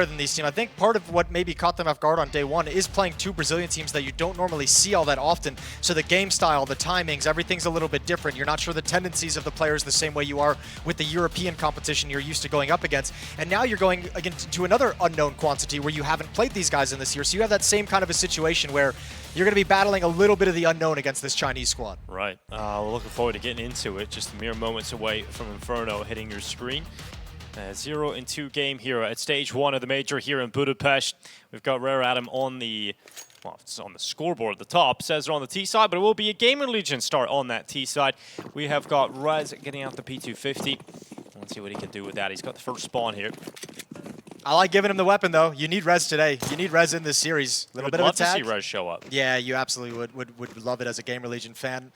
than these teams. I think part of what maybe caught them off guard on day one is playing two Brazilian teams that you don't normally see all that often. So the game style, the timings, everything's a little bit different. You're not sure the tendencies of the players the same way you are with the European competition you're used to going up against. And now you're going against to another unknown quantity where you haven't played these guys in this year. So you have that same kind of a situation where you're going to be battling a little bit of the unknown against this Chinese squad. Right. We're looking forward to getting into it. Just mere moments away from Inferno hitting your screen. 0-2 game here at stage 1 of the major here in Budapest. We've got Rare Atom on the, well, it's on the scoreboard at the top. Says they're on the T side, but it will be a GamerLegion start on that T side. We have got Rez getting out the P250. Let's see what he can do with that. He's got the first spawn here. I like giving him the weapon, though. You need Rez today. You need Rez in this series. A little bit of a tag. I'd love to see Rez show up. Yeah, you absolutely would love it as a GamerLegion fan.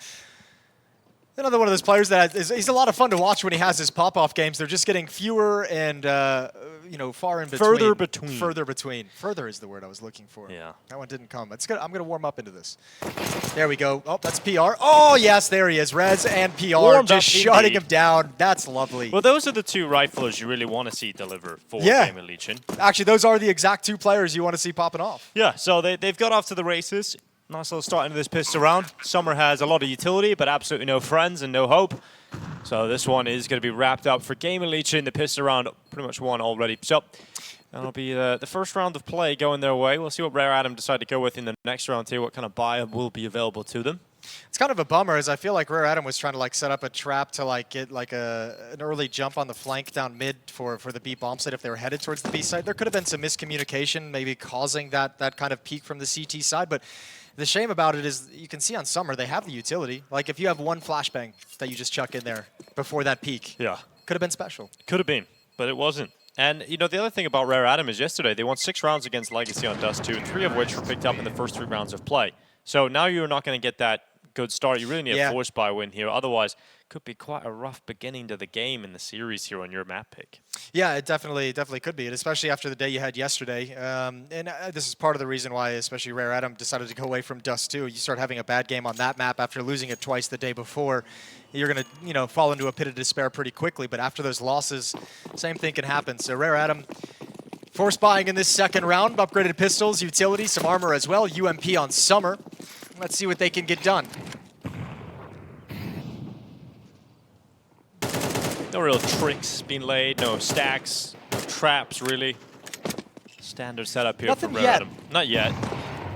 Another one of those players that he's a lot of fun to watch when he has his pop-off games. They're just getting fewer and, you know, far in between. Further between. Further between. Further is the word I was looking for. Yeah. That one didn't come. It's good. I'm going to warm up into this. There we go. Oh, that's PR. Oh, yes, there he is. Rez and PR Warmed just up shutting indeed. him down. That's lovely. Well, those are the two riflers you really want to see deliver for GamerLegion. Actually, those are the exact two players you want to see popping off. Yeah, so they've got off to the races. Nice little start into this pistol round. Summer has a lot of utility, but absolutely no friends and no hope. So this one is going to be wrapped up for GamerLegion. The pistol round pretty much won already. So that'll be the first round of play going their way. We'll see what Rare Atom decide to go with in the next round here, what kind of buy will be available to them. It's kind of a bummer, as I feel like Rare Atom was trying to like set up a trap to like get like an early jump on the flank down mid for the B bomb site if they were headed towards the B side. There could have been some miscommunication, maybe causing that kind of peak from the CT side, but the shame about it is you can see on Summer they have the utility. Like if you have one flashbang that you just chuck in there before that peak, yeah, could have been special. Could have been, but it wasn't. And you know the other thing about Rare Atom is yesterday they won 6 rounds against Legacy on Dust 2, and 3 of which were picked up in the first 3 rounds of play. So now you're not going to get that good start. You really need a force buy win here. Otherwise, could be quite a rough beginning to the game in the series here on your map pick. Yeah, it definitely could be, and especially after the day you had yesterday. And this is part of the reason why, especially Rare Atom decided to go away from Dust 2. You start having a bad game on that map after losing it twice the day before. You're going to, you know, fall into a pit of despair pretty quickly. But after those losses, same thing can happen. So Rare Atom force buying in this second round, upgraded pistols, utility, some armor as well. UMP on Summer. Let's see what they can get done. No real tricks being laid, no stacks, no traps really. Standard setup here for Rare Atom. Not yet.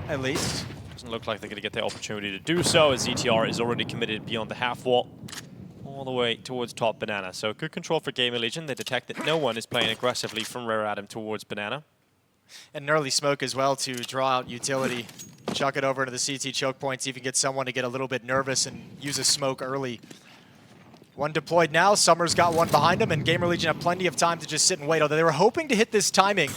At least. Doesn't look like they're going to get the opportunity to do so, as ETR is already committed beyond the half wall, all the way towards top Banana. So good control for GamerLegion. They detect that no one is playing aggressively from Rare Atom towards Banana. And an early smoke as well to draw out utility. Chuck it over into the CT choke points, even get someone to get a little bit nervous and use a smoke early. One deployed now, Summer's got one behind him, and GamerLegion have plenty of time to just sit and wait. Although they were hoping to hit this timing,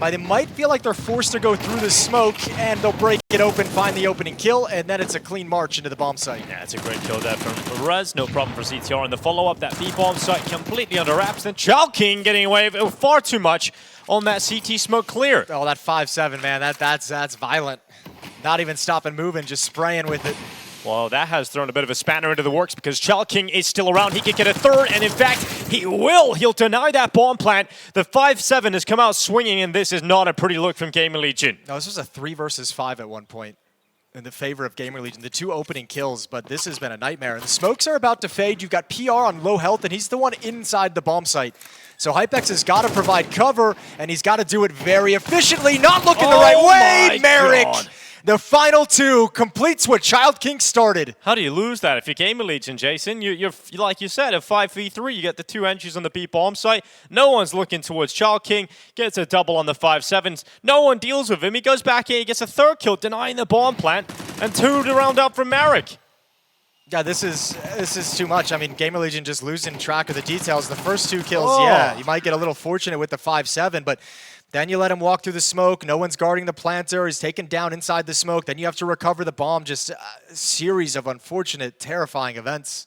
but they might feel like they're forced to go through the smoke, and they'll break it open, find the opening kill, and then it's a clean march into the bomb site. Yeah, it's a great kill there from Rez, no problem for CTR. And the follow-up, that B-bomb site completely under wraps. Then Chalking getting away with far too much on that CT smoke clear. Oh, that 5-7, man, that's violent. Not even stopping moving, just spraying with it. Well, that has thrown a bit of a spanner into the works because Chalking is still around. He could get a third, and in fact, he will. He'll deny that bomb plant. The 5-7 has come out swinging, and this is not a pretty look from GamerLegion. No, this was a 3 versus 5 at one point in the favor of GamerLegion. The 2 opening kills, but this has been a nightmare. And the smokes are about to fade. You've got PR on low health, and he's the one inside the bomb site. So Hypex has got to provide cover, and he's got to do it very efficiently. Not looking the right way, Merrick! God. The final 2 completes what Child King started. How do you lose that? If you're GamerLegion, Jason, you're like you said, a 5v3, you get the 2 entries on the B bomb site. No one's looking towards Child King. Gets a double on the 5-7s. No one deals with him. He goes back in, he gets a 3rd kill, denying the bomb plant, and 2 to round up from Merrick. Yeah, this is too much. I mean, GamerLegion just losing track of the details. The first 2 kills, yeah, you might get a little fortunate with the 5-7, but then you let him walk through the smoke. No one's guarding the planter. He's taken down inside the smoke. Then you have to recover the bomb. Just a series of unfortunate, terrifying events.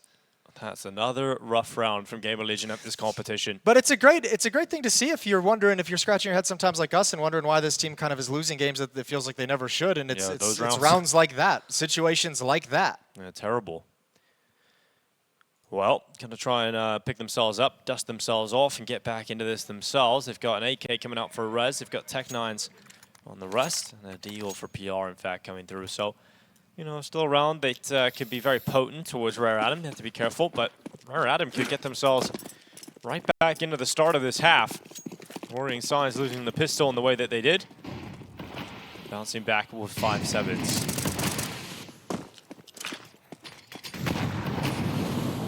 That's another rough round from GamerLegion at this competition. But it's a great thing to see if you're wondering, if you're scratching your head sometimes like us and wondering why this team kind of is losing games that it feels like they never should. And it's rounds like that, situations like that. Yeah, terrible. Well, going to try and pick themselves up, dust themselves off, and get back into this themselves. They've got an AK coming out for Rez. They've got Tech-9s on the rest, and a Deagle for PR, in fact, coming through. So, you know, still around. They could be very potent towards Rare Atom. They have to be careful, but Rare Atom could get themselves right back into the start of this half. Worrying signs losing the pistol in the way that they did. Bouncing back with 5-7s.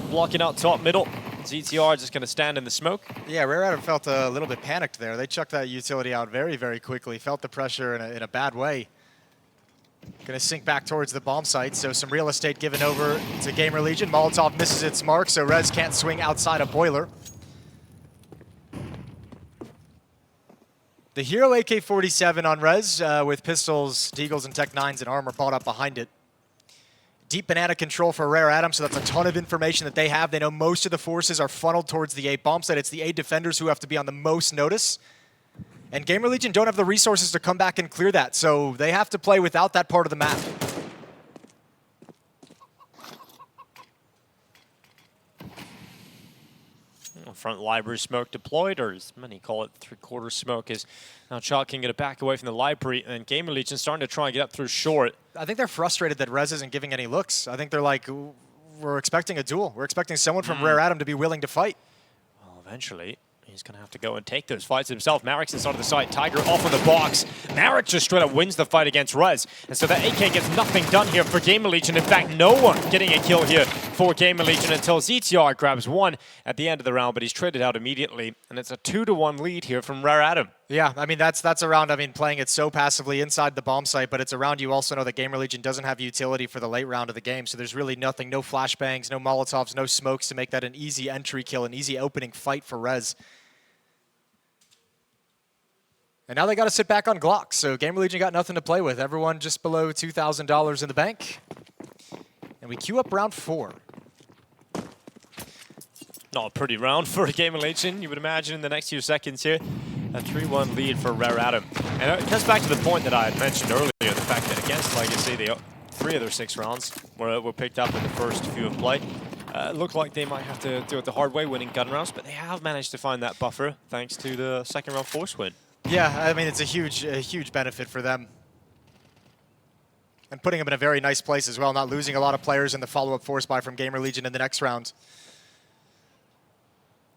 Blocking out top middle. ZTR just going to stand in the smoke. Yeah, Rare Atom felt a little bit panicked there. They chucked that utility out very, very quickly. Felt the pressure in a bad way. Going to sink back towards the bomb site, so some real estate given over to GamerLegion. Molotov misses its mark, so Rez can't swing outside a boiler. The Hero AK-47 on Rez with pistols, deagles, and Tech-9s and armor bought up behind it. Deep banana control for Rare Atom, so that's a ton of information that they have. They know most of the forces are funneled towards the A bomb site. It's the A defenders who have to be on the most notice. And GamerLegion don't have the resources to come back and clear that, so they have to play without that part of the map. Front library smoke deployed, or as many call it, three-quarter smoke, is now Chalk can get it back away from the library, and GamerLegion starting to try and get up through short. I think they're frustrated that Rez isn't giving any looks. I think they're like, we're expecting a duel. We're expecting someone from Rare Atom to be willing to fight. Well, eventually, he's going to have to go and take those fights himself. Marek's inside of the site. Tiger off on the box. Marek just straight up wins the fight against Rez. And so that AK gets nothing done here for GamerLegion. In fact, no one getting a kill here for GamerLegion until ZTR grabs one at the end of the round, but he's traded out immediately. And it's a 2-1 lead here from Rare Atom. Yeah, I mean, that's a round, playing it so passively inside the bomb site, but it's a round you also know that GamerLegion doesn't have utility for the late round of the game, so there's really nothing, no flashbangs, no Molotovs, no smokes to make that an easy entry kill, an easy opening fight for Rez. And now they got to sit back on Glock, so GamerLegion got nothing to play with. Everyone just below $2,000 in the bank. And we queue up round 4. Not a pretty round for GamerLegion, you would imagine, in the next few seconds here. A 3-1 lead for Rare Atom. And it comes back to the point that I had mentioned earlier, the fact that against Legacy, 3 of their 6 rounds were picked up in the first few of play. Looked like they might have to do it the hard way, winning gun rounds, but they have managed to find that buffer thanks to the second round force win. Yeah, I mean, it's a huge benefit for them. And putting them in a very nice place as well, not losing a lot of players in the follow-up force buy from GamerLegion in the next round.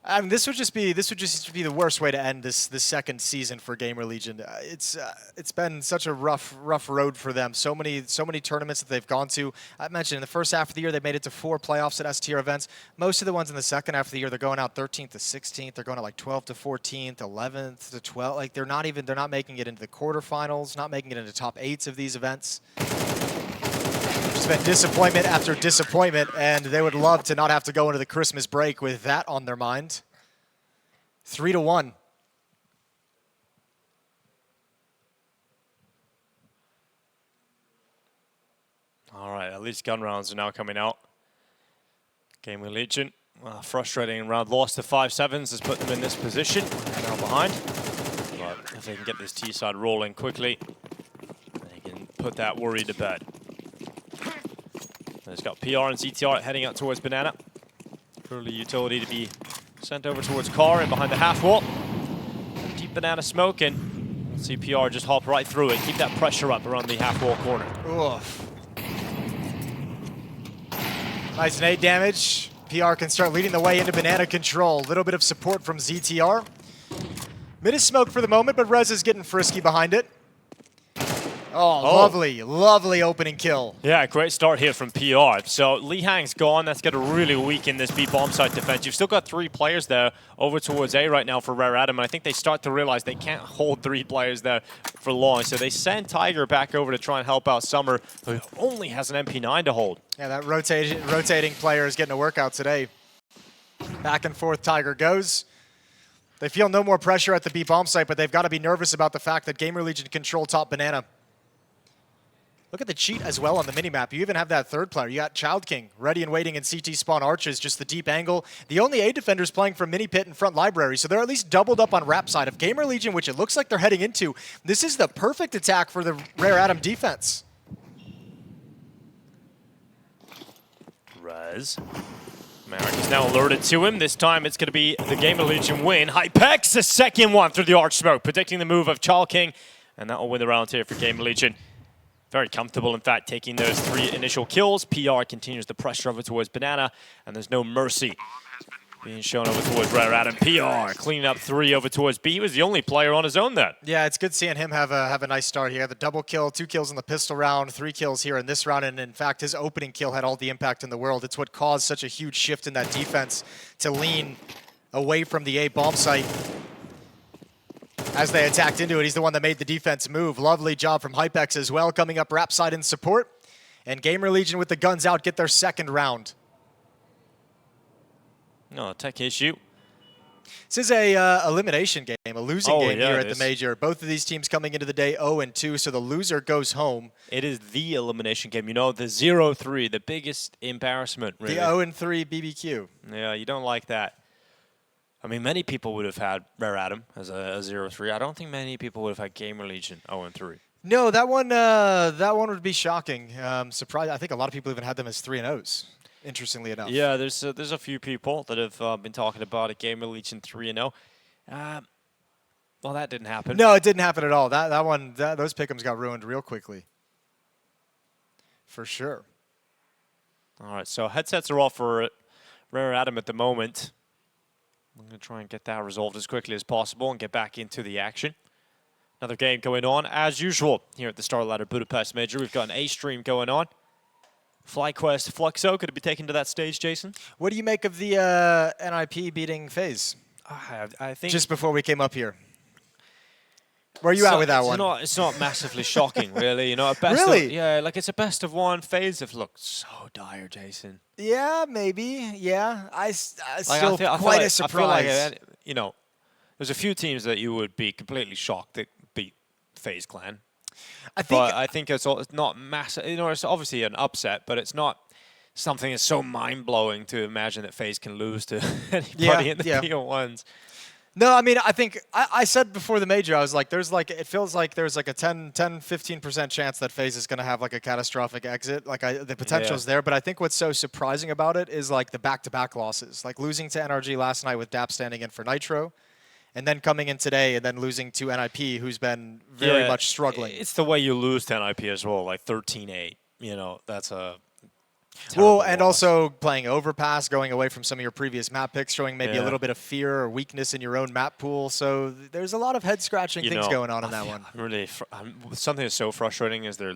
I mean, this would just be the worst way to end this second season for GamerLegion. It's been such a rough road for them. So many tournaments that they've gone to. I mentioned in the first half of the year they made it to 4 playoffs at S-tier events. Most of the ones in the second half of the year they're going out 13th to 16th. They're going out like 12th to 14th, 11th to 12th. Like they're not making it into the quarterfinals, not making it into top 8s of these events. It's been disappointment after disappointment, and they would love to not have to go into the Christmas break with that on their mind. 3-1. All right, at least gun rounds are now coming out. GamerLegion, frustrating round loss to 5-7s has put them in this position. Now behind. But if they can get this T side rolling quickly, they can put that worry to bed. There's got PR and ZTR heading out towards Banana. Early utility to be sent over towards Car and behind the half wall. Deep Banana smoke, and we'll see PR just hop right through it. Keep that pressure up around the half wall corner. Oof. Nice nade damage. PR can start leading the way into Banana control. A little bit of support from ZTR. Mid is smoke for the moment, but Rez is getting frisky behind it. Oh, lovely opening kill. Yeah, great start here from PR. So Lee Hang's gone. That's going to really weaken this B bomb site defense. You've still got 3 players there over towards A right now for Rare Atom, and I think they start to realize they can't hold 3 players there for long. So they send Tiger back over to try and help out Summer, who only has an MP9 to hold. Yeah, that rotating player is getting a workout today. Back and forth Tiger goes. They feel no more pressure at the B bomb site, but they've got to be nervous about the fact that GamerLegion control top Banana. Look at the cheat as well on the minimap. You even have that third player. You got Child King ready and waiting in CT spawn arches, just the deep angle. The only A defenders playing from mini pit and front library, so they're at least doubled up on rap side of GamerLegion, which it looks like they're heading into. This is the perfect attack for the Rare Atom defense. Rez Merrick is now alerted to him. This time it's going to be the GamerLegion win. Hypex, the second one through the arch smoke, predicting the move of Chalking. And that will win the round here for GamerLegion. Very comfortable, in fact, taking those 3 initial kills. PR continues the pressure over towards Banana, and there's no mercy being shown over towards Rare Atom. PR cleaning up 3 over towards B. He was the only player on his own there. Yeah, it's good seeing him have a nice start. He had the double kill, 2 kills in the pistol round, 3 kills here in this round, and in fact, his opening kill had all the impact in the world. It's what caused such a huge shift in that defense to lean away from the A bomb site. As they attacked into it, he's the one that made the defense move. Lovely job from Hypex as well, coming up rap side in support. And GamerLegion with the guns out get their second round. No, tech issue. This is a elimination game, a losing game here at the Major. Both of these teams coming into the day 0-2, so the loser goes home. It is the elimination game. You know, the 0-3, the biggest embarrassment, really. The 0-3 BBQ. Yeah, you don't like that. I mean, many people would have had Rare Atom as a 0-3. I don't think many people would have had GamerLegion 0-3. No, that one would be shocking. Surprised. I think a lot of people even had them as 3-0s. Interestingly enough. Yeah, there's a few people that have been talking about a GamerLegion 3-0. Well, that didn't happen. No, it didn't happen at all. Those pick'ems got ruined real quickly. For sure. All right, so headsets are off for Rare Atom at the moment. I'm going to try and get that resolved as quickly as possible and get back into the action. Another game going on, as usual, here at the StarLadder Budapest Major. We've got an A stream going on. FlyQuest Fluxo, could it be taken to that stage, Jason? What do you make of the NIP beating FaZe? I think... Just before we came up here. Where are you at with that one? It's not massively shocking, really. You know, a best really? Yeah, like it's a best of 1. FaZe have looked so dire, Jason. Yeah, maybe. Yeah, I still quite a surprise. I feel like, you know, there's a few teams that you would be completely shocked that beat FaZe Clan. I think it's not massive. You know, it's obviously an upset, but it's not something that's so mind-blowing to imagine that FaZe can lose to anybody in the PO1s. No, I mean, I think I said before the Major, I was like, it feels like there's like a 10-15% chance that FaZe is going to have like a catastrophic exit. Like the potential's there, but I think what's so surprising about it is like the back-to-back losses, like losing to NRG last night with DAP standing in for Nitro, and then coming in today and then losing to NIP, who's been very much struggling. It's the way you lose to NIP as well, like 13-8. You know, that's a well, and also playing Overpass, going away from some of your previous map picks, showing maybe a little bit of fear or weakness in your own map pool. So there's a lot of head-scratching things going on in that one. Something that's so frustrating is I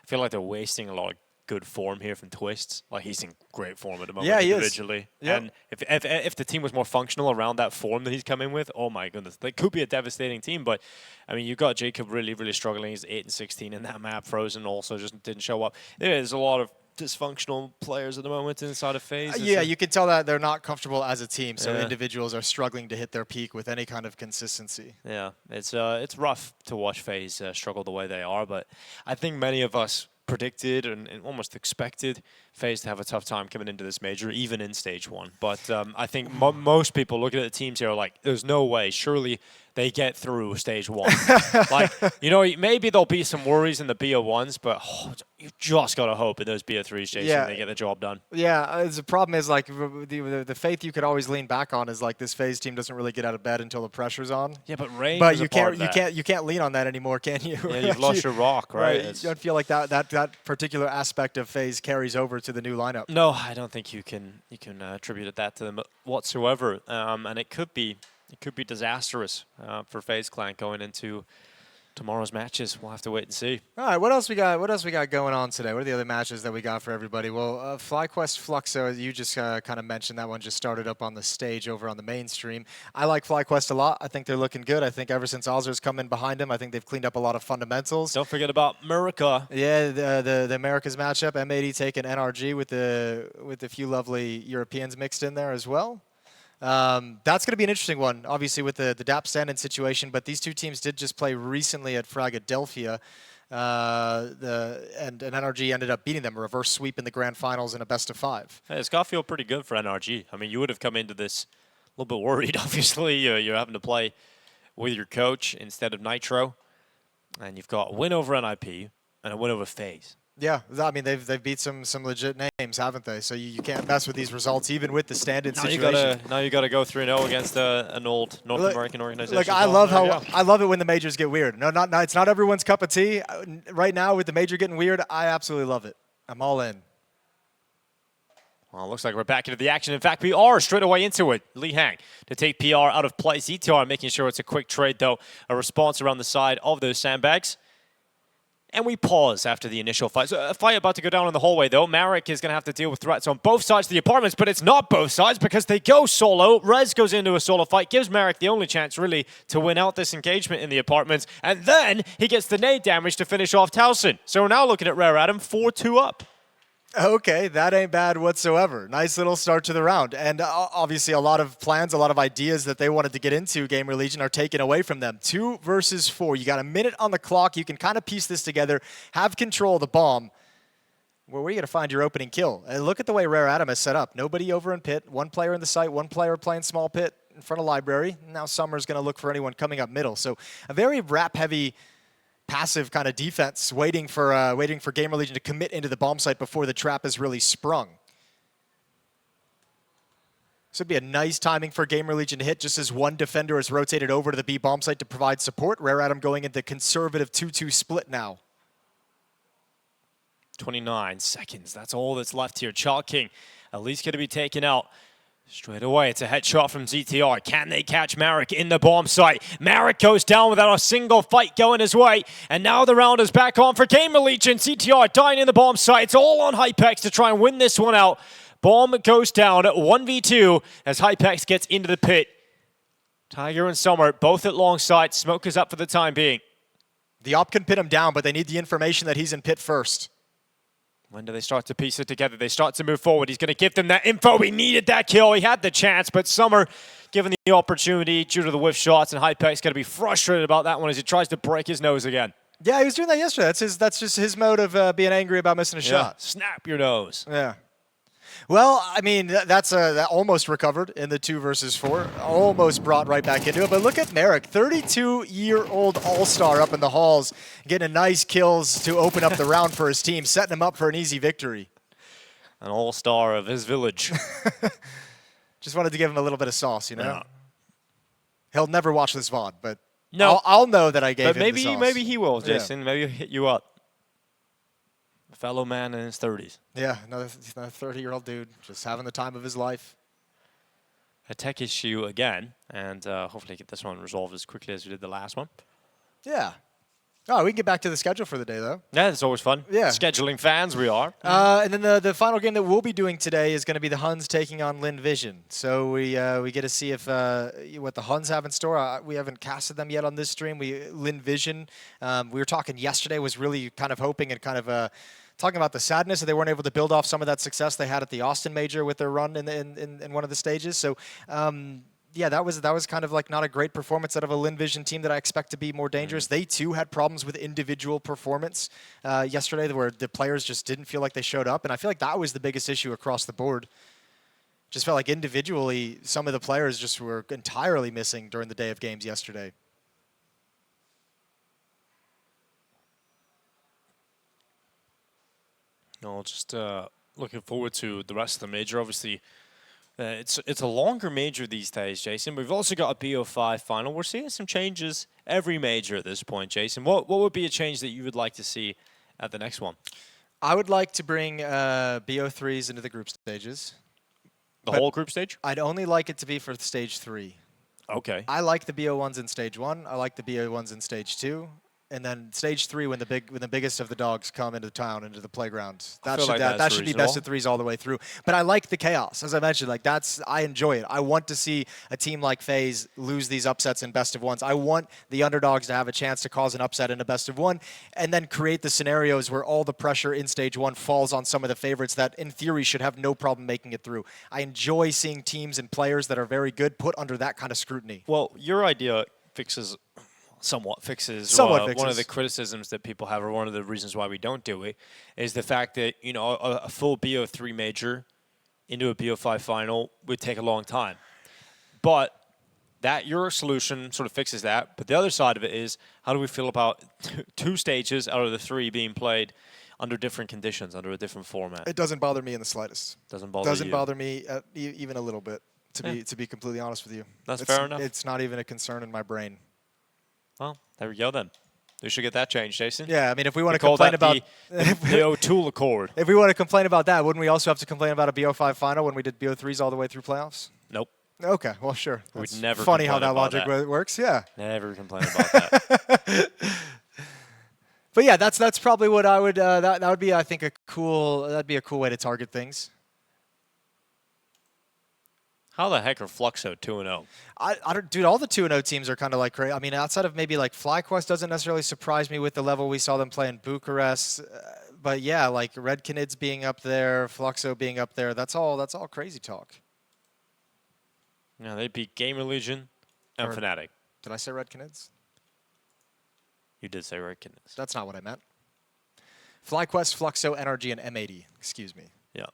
feel like they're wasting a lot of good form here from Twists. Like, he's in great form at the moment individually. And if the team was more functional around that form that he's come in with, oh my goodness, they could be a devastating team. But I mean, you've got Jacob really, really struggling. He's 8-16 in that map. Frozen also just didn't show up. There's a lot of dysfunctional players at the moment inside of FaZe. Yeah, you can tell that they're not comfortable as a team, so individuals are struggling to hit their peak with any kind of consistency. Yeah, it's rough to watch FaZe struggle the way they are, but I think many of us predicted and almost expected FaZe to have a tough time coming into this major, even in stage 1. But I think most people looking at the teams here are like, there's no way, surely they get through stage 1. Like, you know, maybe there'll be some worries in the BO1s, but you've just got to hope in those BO3s, Jason, they get the job done. Yeah, the problem is, like, the faith you could always lean back on is, like, this FaZe team doesn't really get out of bed until the pressure's on. Yeah, but Rain you can't lean on that anymore, can you? Yeah, you've lost your rock, right? You don't feel like that particular aspect of FaZe carries over to the new lineup. No, I don't think you can attribute that to them whatsoever, and it could be disastrous for FaZe Clan going into tomorrow's matches. We'll have to wait and see. All right, what else we got? What else we got going on today? What are the other matches that we got for everybody? Well, FlyQuest Fluxo, you just kind of mentioned that one just started up on the stage over on the mainstream. I like FlyQuest a lot. I think they're looking good. I think ever since Ozer's come in behind him, I think they've cleaned up a lot of fundamentals. Don't forget about America. Yeah, the Americas matchup. M80 taking NRG with a few lovely Europeans mixed in there as well. That's going to be an interesting one, obviously, with the DAP stand-in situation, but these two teams did just play recently at Fragadelphia, and NRG ended up beating them, a reverse sweep in the grand finals in a best-of-5. Hey, it's got to feel pretty good for NRG. I mean, you would have come into this a little bit worried, obviously. You're having to play with your coach instead of Nitro, and you've got a win over NIP and a win over FaZe. Yeah, I mean they've beat some legit names, haven't they? So you can't mess with these results, even with the stand-in situation. Now you gotta go 3-0 against an old North American organization. Look, I love it when the majors get weird. No, it's not everyone's cup of tea. Right now, with the major getting weird, I absolutely love it. I'm all in. Well, it looks like we're back into the action. In fact, we are straight away into it. Li Hang to take PR out of play. ZTR making sure it's a quick trade, though. A response around the side of those sandbags. And we pause after the initial fight. So a fight about to go down in the hallway, though. Marek is going to have to deal with threats on both sides of the apartments, but it's not both sides because they go solo. Rez goes into a solo fight, gives Marek the only chance, really, to win out this engagement in the apartments. And then he gets the nade damage to finish off Towson. So we're now looking at Rare Atom 4-2 up. Okay, that ain't bad whatsoever. Nice little start to the round. And obviously a lot of plans, a lot of ideas that they wanted to get into, GamerLegion, are taken away from them. 2 versus 4. You got a minute on the clock. You can kind of piece this together, have control of the bomb. Where are you going to find your opening kill? And look at the way Rare Atom is set up. Nobody over in pit. 1 player in the site, 1 player playing small pit in front of library. Now Summer's going to look for anyone coming up middle. So a very rap-heavy passive kind of defense, waiting for GamerLegion to commit into the bomb site before the trap is really sprung. This would be a nice timing for GamerLegion to hit just as 1 defender is rotated over to the B bomb site to provide support. Rare Atom going into conservative 2-2 split now. 29 seconds. That's all that's left here. Chalk King at least going to be taken out. Straight away, it's a headshot from ZTR. Can they catch Marek in the bomb site? Marek goes down without a single fight going his way. And now the round is back on for GamerLegion. ZTR dying in the bomb site. It's all on Hypex to try and win this one out. Bomb goes down at 1v2 as Hypex gets into the pit. Tiger and Summer both at long sight. Smoke is up for the time being. The op can pin him down, but they need the information that he's in pit first. When do they start to piece it together? They start to move forward. He's going to give them that info. He needed that kill. He had the chance, but Summer given the opportunity due to the whiff shots, and Hypex going to be frustrated about that one as he tries to break his nose again. Yeah, he was doing that yesterday. That's just his mode of being angry about missing a shot. Snap your nose. Yeah. Well, I mean, that almost recovered in the 2 versus 4. Almost brought right back into it. But look at Marek, 32-year-old all-star up in the halls, getting nice kills to open up the round for his team, setting him up for an easy victory. An all-star of his village. Just wanted to give him a little bit of sauce, you know? Yeah. He'll never watch this VOD, but no. I'll know that I gave him the sauce. Maybe he will, Jason. Yeah. Maybe he'll hit you up. A fellow man in his 30s. Yeah, another 30-year-old dude just having the time of his life. A tech issue again, and hopefully get this one resolved as quickly as we did the last one. Yeah. Oh, we can get back to the schedule for the day, though. Yeah, it's always fun. Yeah. Scheduling fans, we are. And then the final game that we'll be doing today is going to be the Huns taking on Lin Vision. So we get to see if what the Huns have in store. We haven't casted them yet on this stream. Lin Vision, we were talking yesterday, was really kind of hoping and kind of talking about the sadness that they weren't able to build off some of that success they had at the Austin Major with their run in one of the stages. So. Yeah, that was kind of like not a great performance out of a Lin Vision team that I expect to be more dangerous. They too had problems with individual performance yesterday, where the players just didn't feel like they showed up, and I feel like that was the biggest issue across the board. Just felt like individually some of the players just were entirely missing during the day of games yesterday. No, just looking forward to the rest of the major. Obviously. It's a longer major these days, Jason. We've also got a BO5 final. We're seeing some changes every major at this point, Jason. What would be a change that you would like to see at the next one? I would like to bring BO3s into the group stages. The whole group stage? I'd only like it to be for stage 3. Okay. I like the BO1s in stage 1. I like the BO1s in stage 2. And then stage 3, when the biggest of the dogs come into town, into the playground, that should be best of 3s all the way through. But I like the chaos, as I mentioned. Like I enjoy it. I want to see a team like FaZe lose these upsets in best of 1s. I want the underdogs to have a chance to cause an upset in a best of 1, and then create the scenarios where all the pressure in stage 1 falls on some of the favorites that, in theory, should have no problem making it through. I enjoy seeing teams and players that are very good put under that kind of scrutiny. Well, your idea somewhat fixes one of the criticisms that people have, or one of the reasons why we don't do it, is the fact that, you know, a full BO3 major into a BO5 final would take a long time. But that your solution sort of fixes that. But the other side of it is, how do we feel about 2 stages out of the 3 being played under different conditions, under a different format. It doesn't bother me in the slightest. Doesn't bother Doesn't you. bother me even a little bit. To be completely honest with you, That's fair enough. It's not even a concern in my brain. Well, there we go then. We should get that changed, Jason. Yeah, I mean, if we want to call complain that about the O'Toole Accord. if we want to complain about that, wouldn't we also have to complain about a BO5 final when we did BO3s all the way through playoffs? Nope. Okay, well, sure. We'd That's never funny how complain that about logic that. works. Yeah. Never complain about that. But yeah, that's probably what I would. That would be, I think, a cool way to target things. How the heck are Fluxo 2-0? I don't, dude. All the 2-0 teams are kind of like crazy. I mean, outside of maybe like FlyQuest doesn't necessarily surprise me with the level we saw them play in Bucharest. But yeah, like Red Canids being up there, Fluxo being up there. That's all crazy talk. Yeah, they beat GamerLegion and Or- Fnatic. Did I say Red Canids? You did say Red Canids. That's not what I meant. FlyQuest, Fluxo, NRG, and M80. Excuse me. Yeah.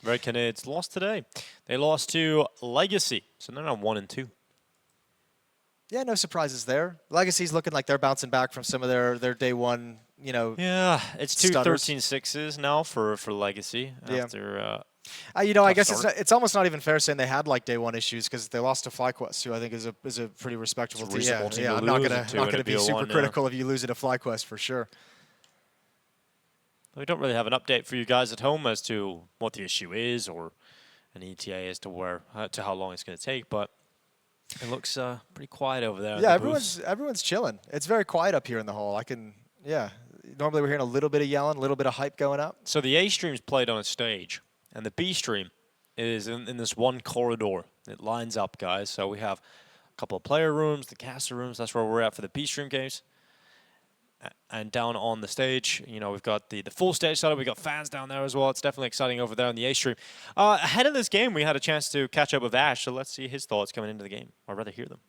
Red Canids lost today. They lost to Legacy, so they're now 1-2. Yeah, no surprises there. Legacy's looking like they're bouncing back from some of their day one, you know. Yeah, it's two Stutters. 13-6s now for Legacy Yeah. after. You know, I Tough guess start. it's almost not even fair saying they had like day one issues because they lost to FlyQuest, who I think is a pretty respectable It's a team. reasonable team to I'm not lose gonna to in a be BO1, super yeah. critical if you lose it to FlyQuest for sure. We don't really have an update for you guys at home as to what the issue is or an ETA as to how long it's going to take, but it looks pretty quiet over there. Yeah, in the booth. everyone's chilling. It's very quiet up here in the hall. Normally we're hearing a little bit of yelling, a little bit of hype going up. So the A stream's played on a stage, and the B stream is in this one corridor. It lines up, guys. So we have a couple of player rooms, the caster rooms. That's where we're at for the B stream games. And down on the stage, you know, we've got the full stage setup. We've got fans down there as well. It's definitely exciting over there on the A stream. Ahead of this game, we had a chance to catch up with Ash, so let's see his thoughts coming into the game. I'd rather hear them.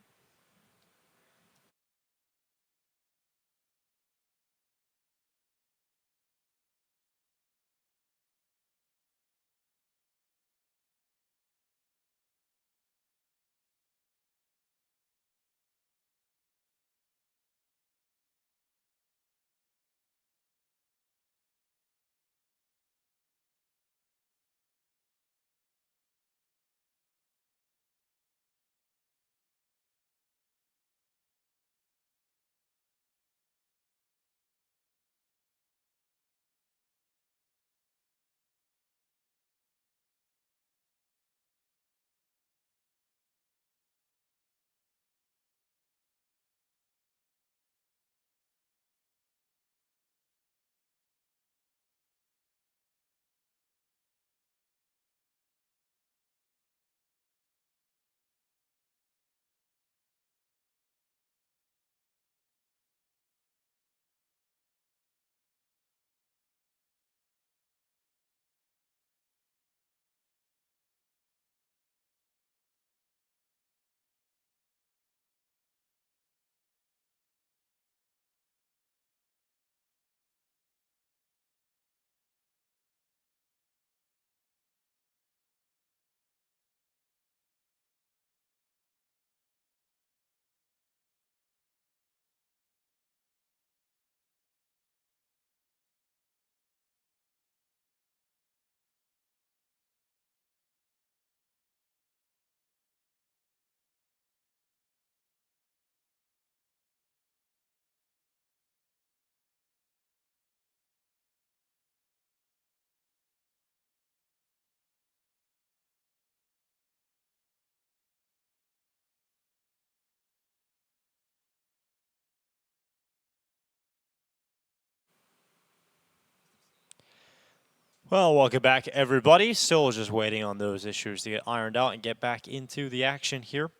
Well, welcome back, everybody. Still just waiting on those issues to get ironed out and get back into the action here.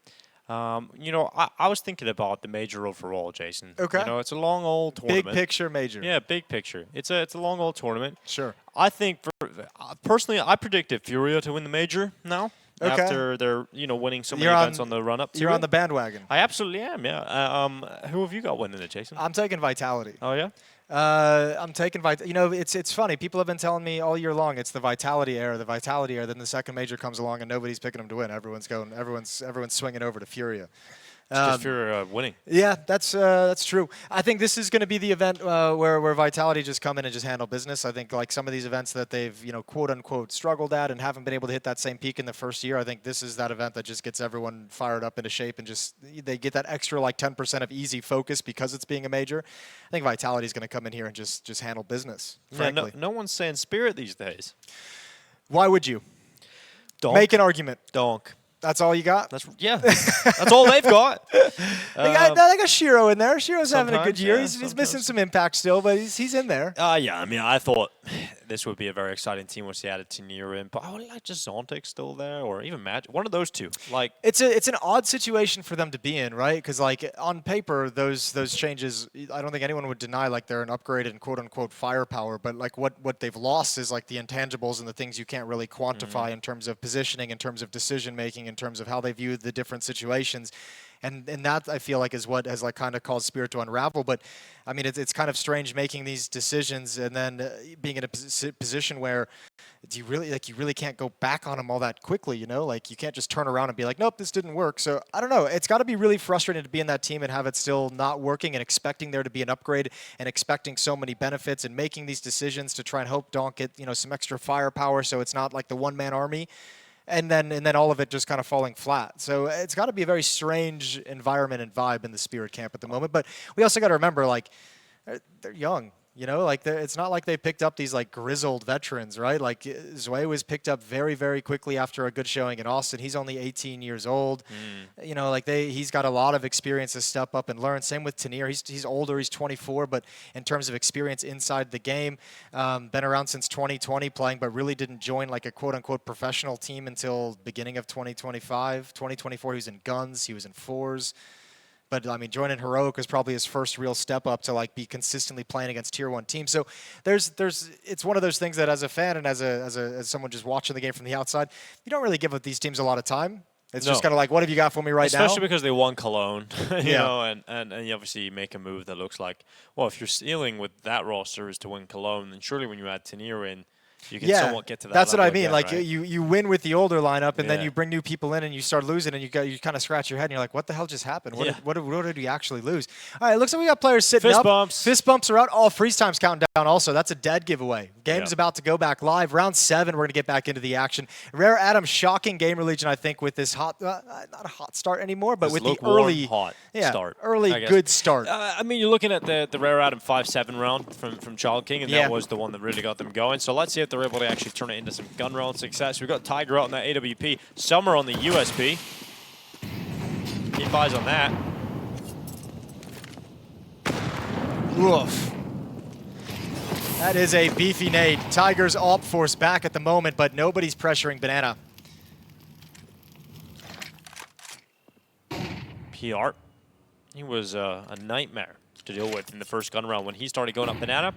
You know, I was thinking about the major overall, Jason. Okay. You know, it's a long old tournament. Big picture major. Yeah, big picture. It's a long old tournament. Sure. I think, personally, I predicted Furia to win the major now. Okay. After they're, you know, winning so many You're events on- on the run-up to You're it. on the bandwagon. I absolutely am, yeah. Who have you got winning it, Jason? I'm taking Vitality. Oh, yeah? I'm taking You know, it's funny. People have been telling me all year long it's the Vitality era, the Vitality era. Then the second major comes along and nobody's picking them to win. Everyone's swinging over to Furia. Just for winning. Yeah, that's true. I think this is going to be the event where Vitality just come in and just handle business. I think like some of these events that they've quote unquote struggled at and haven't been able to hit that same peak in the first year. I think this is that event that just gets everyone fired up into shape and just they get that extra like 10% of easy focus because it's being a major. I think Vitality is going to come in here and just handle business. Frankly, no one's saying Spirit these days. Why would you? Donk. Make an argument. Donk. That's all you got? That's all they've got. They got Shiro in there. Shiro's having a good year. Yeah, he's missing some impact still, but he's in there. Yeah, I mean, I thought this would be a very exciting team once they added Tenier in, but I would like just Zontic still there, or even Magic. One of those two. Like it's an odd situation for them to be in, right? Because like on paper, those changes, I don't think anyone would deny like they're an upgrade in quote unquote firepower, but like what they've lost is like the intangibles and the things you can't really quantify in terms of positioning, in terms of decision making, in terms of how they view the different situations. And that I feel like is what has like kind of caused Spirit to unravel. But I mean, it's kind of strange making these decisions and then being in a position where you really can't go back on them all that quickly. Like you can't just turn around and be like, nope, this didn't work. So I don't know. It's got to be really frustrating to be in that team and have it still not working and expecting there to be an upgrade and expecting so many benefits and making these decisions to try and hope Donk get some extra firepower so it's not like the one-man army. And then all of it just kind of falling flat. So it's got to be a very strange environment and vibe in the Spirit camp at the moment. But we also got to remember, like, they're young. Like it's not like they picked up these like grizzled veterans, right? Like Zwei was picked up very, very quickly after a good showing in Austin. He's only 18 years old. Like he's got a lot of experience to step up and learn. Same with Tenier. He's older. He's 24, but in terms of experience inside the game, been around since 2020 playing, but really didn't join like a quote unquote professional team until beginning of 2025. 2024, he was in Guns. He was in Fours. But I mean, joining Heroic was probably his first real step up to like be consistently playing against Tier 1 teams. So it's one of those things that as a fan and as someone just watching the game from the outside, you don't really give these teams a lot of time. It's just kind of like, what have you got for me right now? Especially because they won Cologne, you know, and you obviously make a move that looks like, well, if your ceiling with that roster is to win Cologne, then surely when you add Tenier in, you can somewhat get to that. That's what I mean. Again, like right? you win with the older lineup, and then you bring new people in, and you start losing, and you kind of scratch your head, and you're like, what the hell just happened? What did we actually lose? All right, it looks like we got players sitting Fist up. bumps. Fist bumps are out. All freeze times counting down. Also, that's a dead giveaway. Game's about to go back live. Round 7, we're gonna get back into the action. Rare Atom shocking GamerLegion, I think, with this hot, not a hot start anymore, but with the early hot start, early good start. I mean, you're looking at the Rare Atom 5-7 round from Child King, and that was the one that really got them going. So let's see if they're able to actually turn it into some gun round success. We've got Tiger out on that AWP, Summer on the USP. Keep eyes on that. Oof. That is a beefy nade. Tiger's AWP force back at the moment, but nobody's pressuring Banana. PR, he was a nightmare to deal with in the first gun round when he started going up Banana.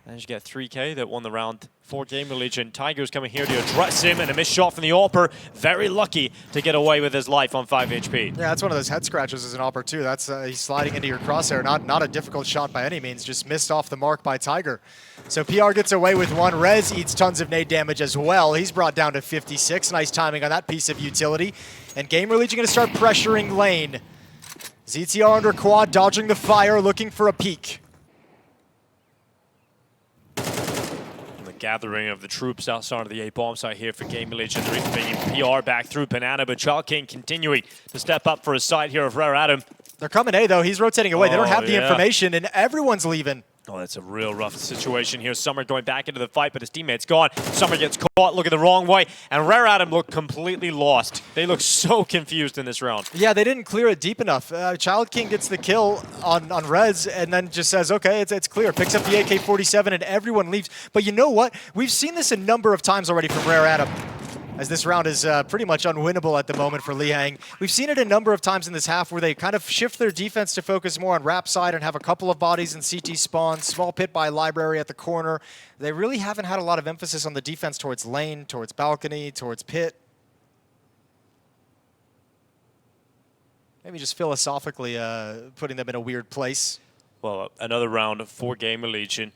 Managed to get 3K that won the round for GamerLegion. Tiger's coming here to address him, and a missed shot from the AWPer. Very lucky to get away with his life on 5 HP. Yeah, that's one of those head scratches as an AWPer too. That's he's sliding into your crosshair. Not a difficult shot by any means, just missed off the mark by Tiger. So PR gets away with one. Rez eats tons of nade damage as well. He's brought down to 56. Nice timing on that piece of utility. And GamerLegion going to start pressuring lane. ZTR under quad, dodging the fire, looking for a peek. Gathering of the troops outside of the A-bomb site here for GamerLegion. They're even bringing PR back through Banana, but Child King continuing to step up for his side here of Rare Atom. They're coming A, though. He's rotating away. They don't have the information, and everyone's leaving. Oh, that's a real rough situation here. Summer going back into the fight, but his teammate's gone. Summer gets caught, looking the wrong way, and Rare Atom look completely lost. They look so confused in this round. Yeah, they didn't clear it deep enough. Child King gets the kill on Rez and then just says, okay, it's clear. Picks up the AK-47 and everyone leaves. But you know what? We've seen this a number of times already from Rare Atom, as this round is pretty much unwinnable at the moment for Lihang. We've seen it a number of times in this half where they kind of shift their defense to focus more on wrap side and have a couple of bodies in CT spawn, small pit by library at the corner. They really haven't had a lot of emphasis on the defense towards lane, towards balcony, towards pit. Maybe just philosophically putting them in a weird place. Well, another round for GamerLegion.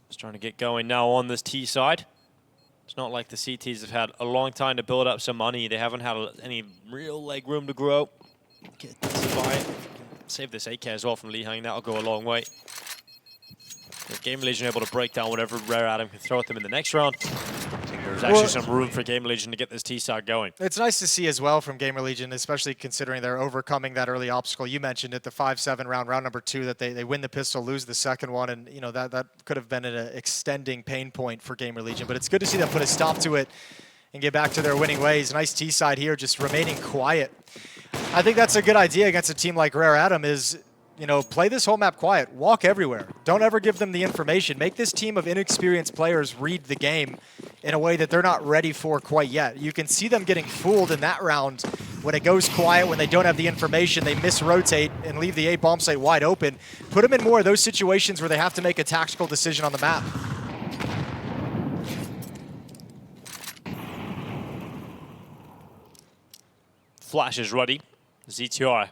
Just trying to get going now on this T side. It's not like the CTs have had a long time to build up some money. They haven't had any real leg room to grow. Get a decent buy. Save this AK as well from Lihang. That'll go a long way. GamerLegion able to break down whatever Rare Atom can throw at them in the next round. There's actually some room for GamerLegion to get this T-side going. It's nice to see as well from GamerLegion, especially considering they're overcoming that early obstacle. You mentioned it, the 5-7 round number 2, that they win the pistol, lose the second one, and you know that could have been an extending pain point for GamerLegion. But it's good to see them put a stop to it and get back to their winning ways. Nice T-side here, just remaining quiet. I think that's a good idea against a team like Rare Atom is, you know, play this whole map quiet. Walk everywhere. Don't ever give them the information. Make this team of inexperienced players read the game in a way that they're not ready for quite yet. You can see them getting fooled in that round when it goes quiet, when they don't have the information, they misrotate and leave the A bomb site wide open. Put them in more of those situations where they have to make a tactical decision on the map. Flash is ready. ZTR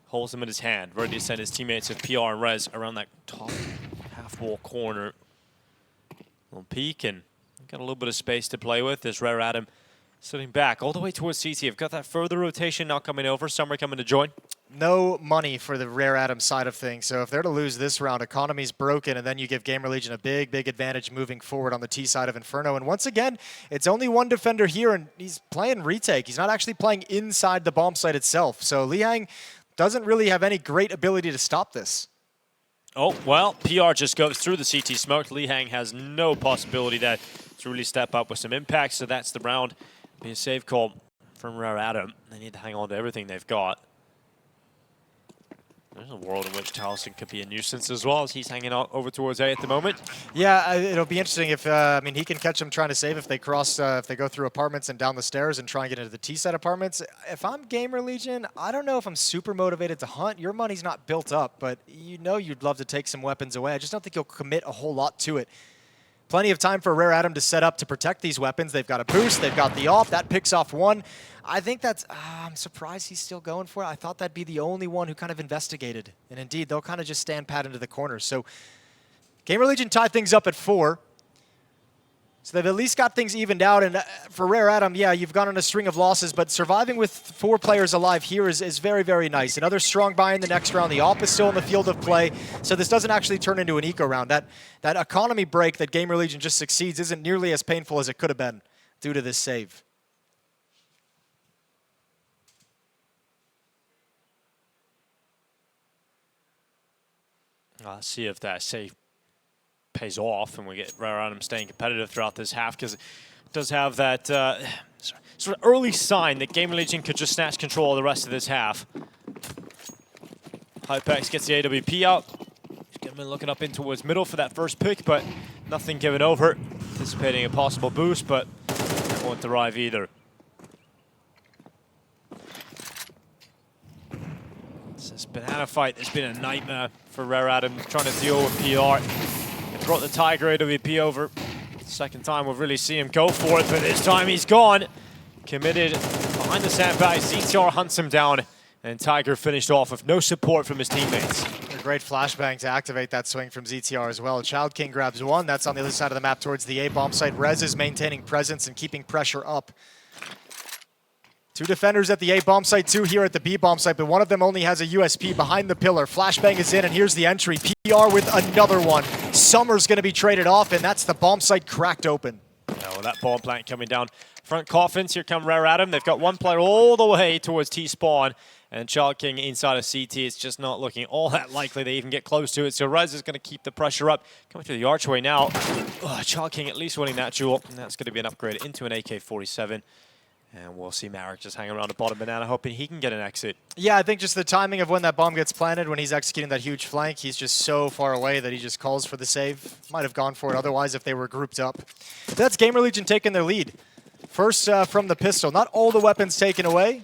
holds him in his hand, ready to send his teammates of PR and Rez around that top half-wall corner. Little peek, and got a little bit of space to play with. There's Rare Atom sitting back all the way towards CT. I've got that further rotation now coming over. Summer coming to join. No money for the Rare Atom side of things. So if they're to lose this round, economy's broken, and then you give GamerLegion a big advantage moving forward on the T side of Inferno. And once again, it's only one defender here, and he's playing retake. He's not actually playing inside the bomb site itself. So Lihang doesn't really have any great ability to stop this. Oh, well, PR just goes through the CT smoke. Lihang has no possibility to really step up with some impact, so that's the round. Be a save call from Rare Atom. They need to hang on to everything they've got. There's a world in which Taliesin could be a nuisance as well, as he's hanging out over towards A at the moment. Yeah, it'll be interesting if, I mean, he can catch them trying to save if they cross, if they go through apartments and down the stairs and try and get into the T-set apartments. If I'm GamerLegion, I don't know if I'm super motivated to hunt. Your money's not built up, but you know you'd love to take some weapons away. I just don't think you'll commit a whole lot to it. Plenty of time for Rare Atom to set up to protect these weapons. They've got a boost, they've got the AWP, that picks off one. I think that's, I'm surprised he's still going for it. I thought that'd be the only one who kind of investigated. And indeed, they'll kind of just stand pat into the corner. So GamerLegion tied things up at 4. So they've at least got things evened out. And for Rare Atom, yeah, you've gone on a string of losses, but surviving with 4 players alive here is very nice. Another strong buy in the next round. The AWP is still in the field of play, so this doesn't actually turn into an eco round. That economy break that GamerLegion just succeeds isn't nearly as painful as it could have been due to this save. Let's see if that save pays off and we get Rare Atom staying competitive throughout this half, because it does have that sort of early sign that GamerLegion could just snatch control of the rest of this half. Hypex gets the AWP out. He's been looking up in towards middle for that first pick, but nothing given over. Anticipating a possible boost, but that won't arrive either. This banana fight has been a nightmare for Rare Atom, trying to deal with PR. They brought the Tiger AWP over. Second time we'll really see him go for it, but this time he's gone. Committed behind the sandbag. ZTR hunts him down, and Tiger finished off with no support from his teammates. A great flashbang to activate that swing from ZTR as well. Child King grabs one. That's on the other side of the map towards the A bomb site. Rez is maintaining presence and keeping pressure up. 2 defenders at the A bomb site, 2 here at the B bomb site, but one of them only has a USP behind the pillar. Flashbang is in, and here's the entry. PR with another one. Summer's going to be traded off, and that's the bomb site cracked open. Yeah, well, that bomb plant coming down. Front coffins, here come Rare Atom. They've got one player all the way towards T-spawn, and Child King inside of CT. It's just not looking all that likely they even get close to it, so Rez is going to keep the pressure up. Coming through the archway now. Child King at least winning that duel, and that's going to be an upgrade into an AK-47. And we'll see Marek just hang around the bottom banana, hoping he can get an exit. Yeah, I think just the timing of when that bomb gets planted, when he's executing that huge flank, he's just so far away that he just calls for the save. Might have gone for it otherwise if they were grouped up. That's GamerLegion taking their lead. First from the pistol. Not all the weapons taken away.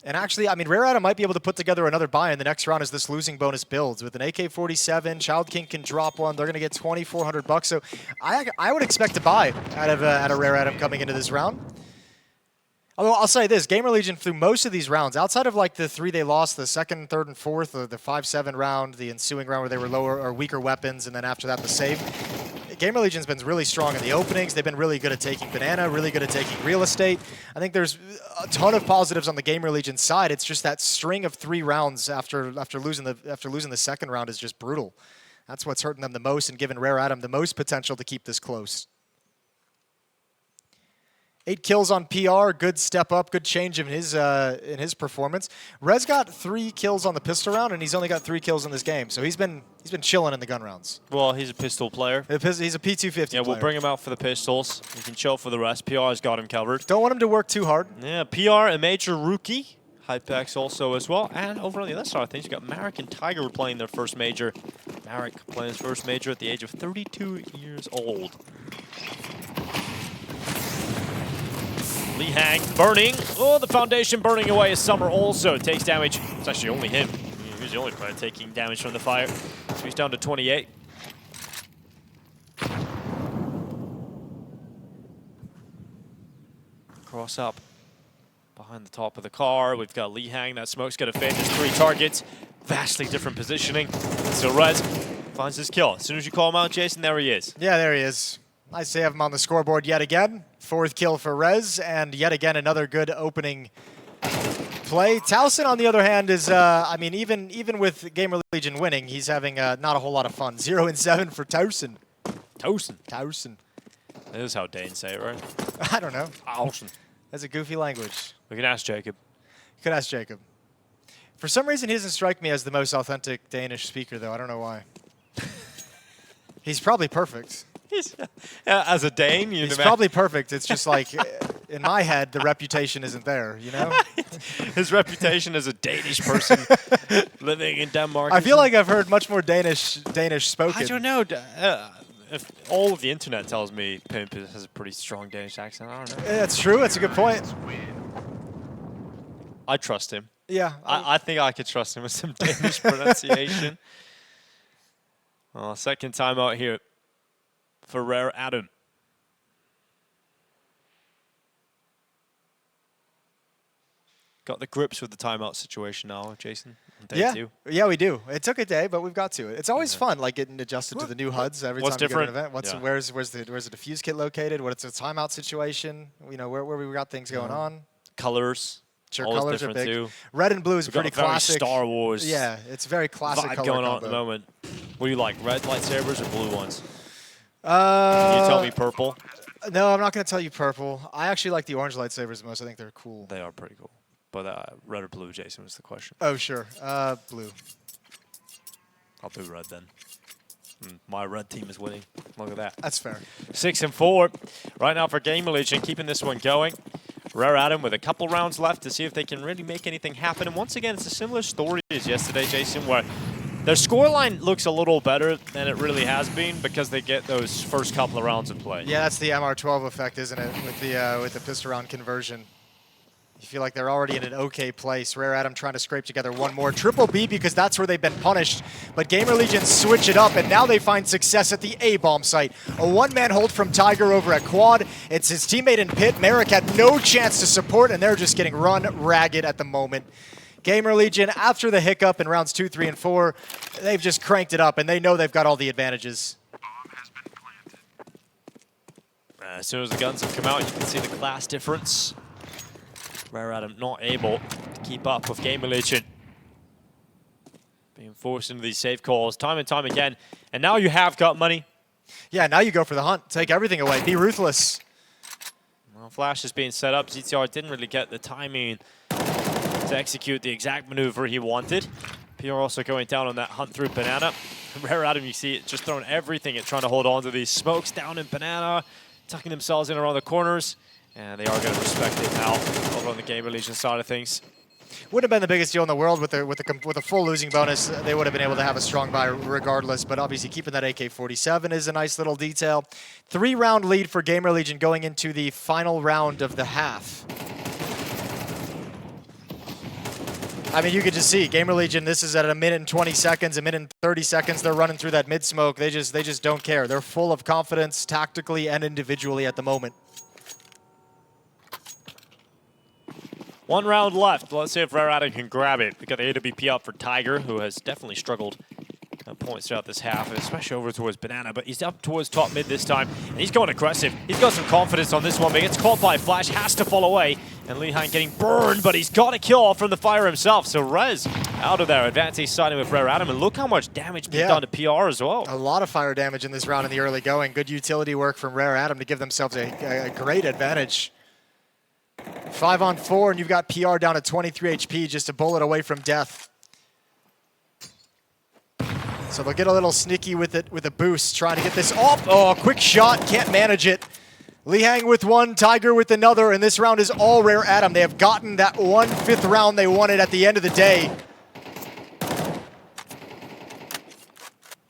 And actually, I mean, Rare Atom might be able to put together another buy in the next round as this losing bonus builds. With an AK-47, Child King can drop one. They're going to get $2,400. So I would expect a buy out of Rare Atom coming into this round. Although I'll say this, GamerLegion through most of these rounds, outside of like the 3 they lost, the second, third, and fourth, or the 5-7 round, the ensuing round where they were lower or weaker weapons, and then after that the save, GamerLegion's been really strong in the openings. They've been really good at taking banana, really good at taking real estate. I think there's a ton of positives on the GamerLegion side. It's just that string of 3 rounds after losing the second round is just brutal. That's what's hurting them the most and giving Rare Atom the most potential to keep this close. 8 kills on PR, good step up, good change in his performance. Rez got 3 kills on the pistol round, and he's only got 3 kills in this game. So he's been chilling in the gun rounds. Well, he's a pistol player. He's a P250 Yeah, we'll player. bring him out for the pistols. He can chill for the rest. PR's got him covered. Don't want him to work too hard. Yeah, PR, a major rookie. Hypex also as well. And over on the other side of things, you got Marek and Tiger playing their first major. Marek playing his first major at the age of 32 years old. Lee Hang burning. Oh, the foundation burning away as Summer also takes damage. It's actually only him. He's the only player taking damage from the fire. So he's down to 28. Cross up behind the top of the car. We've got Lee Hang. That smoke's going to fit. There's 3 targets. Vastly different positioning. So Rez finds his kill. As soon as you call him out, Jason, there he is. Yeah, there he is. Nice to have him on the scoreboard yet again. 4th kill for Rez, and yet again another good opening play. Towson, on the other hand, is, I mean, even with GamerLegion winning, he's having not a whole lot of fun. 0 and 7 for Towson. Towson. That is how Danes say it, right? I don't know. Towson. That's a goofy language. We can ask Jacob. You could ask Jacob. For some reason, he doesn't strike me as the most authentic Danish speaker, though. I don't know why. He's probably perfect. As a Dane, you'd He's probably perfect. It's just like, in my head, the reputation isn't there, you know? His reputation as a Danish person living in Denmark. I feel like I've heard much more Danish spoken. I don't know. If all of the internet tells me Pimp has a pretty strong Danish accent, I don't know. That's true. That's a good point. I trust him. Yeah. I think I could trust him with some Danish pronunciation. Well, second time out here for Rare Atom. Got the grips with the timeout situation now, Jason. On day 2. Yeah, we do. It took a day, but we've got to it. It's always fun, like getting adjusted to the new HUDs every time you go to an event. Where's the defuse kit located? What's the timeout situation? You know, where we got things going on. Colors. Sure, always colors are big. Too. Red and blue is pretty classic. Star Wars. Yeah, it's very classic vibe color going on combo. at the moment. What do you like, red lightsabers or blue ones? Can you tell me purple? No, I'm not going to tell you purple. I actually like the orange lightsabers the most. I think they're cool. They are pretty cool. But red or blue, Jason, was the question. Oh, sure. Blue. I'll do red then. My red team is winning. Look at that. That's fair. 6 and 4 right now for GamerLegion, keeping this one going. Rare Atom with a couple rounds left to see if they can really make anything happen. And once again, it's a similar story as yesterday, Jason, where their scoreline looks a little better than it really has been because they get those first couple of rounds of play. Yeah, that's the MR12 effect, isn't it, with the pistol round conversion. You feel like they're already in an okay place. Rare Atom trying to scrape together one more. Triple B because that's where they've been punished. But GamerLegion switch it up, and now they find success at the A-bomb site. A one-man hold from Tiger over at Quad. It's his teammate in pit. Marek had no chance to support, and they're just getting run ragged at the moment. GamerLegion, after the hiccup in rounds 2, 3, and 4, they've just cranked it up, and they know they've got all the advantages. As soon as the guns have come out, you can see the class difference. Rare Atom not able to keep up with GamerLegion. Being forced into these safe calls time and time again. And now you have got money. Yeah, now you go for the hunt. Take everything away. Be ruthless. Well, Flash is being set up. ZTR didn't really get the timing to execute the exact maneuver he wanted. PR also going down on that hunt through Banana. Rare Atom, you see it just throwing everything at trying to hold on to these smokes down in Banana, tucking themselves in around the corners. And they are going to respect it now over on the GamerLegion side of things. Wouldn't have been the biggest deal in the world with a full losing bonus. They would have been able to have a strong buy regardless, but obviously keeping that AK-47 is a nice little detail. 3-round lead for GamerLegion going into the final round of the half. I mean, you could just see GamerLegion, this is at a minute and 20 seconds, a minute and 30 seconds. They're running through that mid-smoke. They just don't care. They're full of confidence tactically and individually at the moment. 1 round left. Let's see if Rare Atom can grab it. We got the AWP up for Tiger, who has definitely struggled points throughout this half, especially over towards Banana, but he's up towards top mid this time, and he's going aggressive. He's got some confidence on this one, but he gets caught by Flash, has to fall away, and Lihan getting burned, but he's got a kill from the fire himself, so Rez out of there. Advantage siding with Rare Atom, and look how much damage being done to PR as well. A lot of fire damage in this round in the early going. Good utility work from Rare Atom to give themselves a great advantage. 5 on 4, and you've got PR down to 23 HP, just a bullet away from death. So they'll get a little sneaky with it, with a boost, trying to get this off. Oh, quick shot, can't manage it. Lihang with one, Tiger with another, and this round is all Rare Atom. They have gotten that 1/5 round they wanted at the end of the day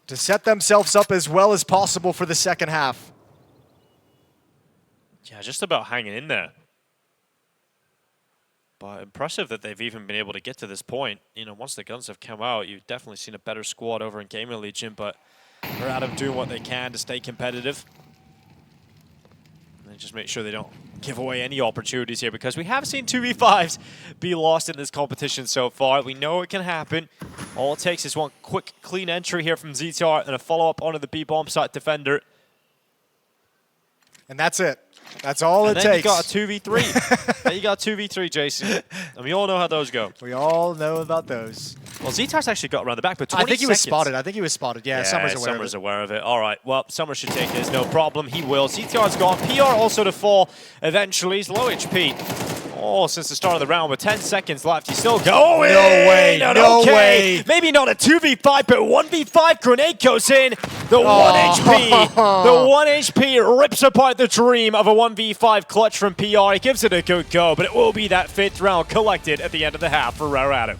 to set themselves up as well as possible for the second half. Yeah, just about hanging in there. But impressive that they've even been able to get to this point. You know, once the guns have come out, you've definitely seen a better squad over in GamerLegion, but Rare Atom doing what they can to stay competitive. And just make sure they don't give away any opportunities here, because we have seen 2v5s be lost in this competition so far. We know it can happen. All it takes is one quick, clean entry here from ZTR and a follow-up onto the B-bomb site defender. And that's it. That's all it takes. And then you got a 2v3. Then you got a 2v3, Jason. And we all know how those go. We all know about those. Well, ZTAR's actually got around the back, but 20 I think he was seconds. spotted. I think he was spotted. Yeah, Summer's aware of it. All right, well, Summer should take this, no problem. He will. ZTR's gone. PR also to fall eventually. He's low HP. Oh, since the start of the round, with 10 seconds left, he's still going. No way, no way. Maybe not a 2v5, but 1v5 grenade goes in. The 1 HP. The 1 HP rips apart the dream of a 1v5 clutch from PR. He gives it a good go, but it will be that 5th round collected at the end of the half for Rare Atom.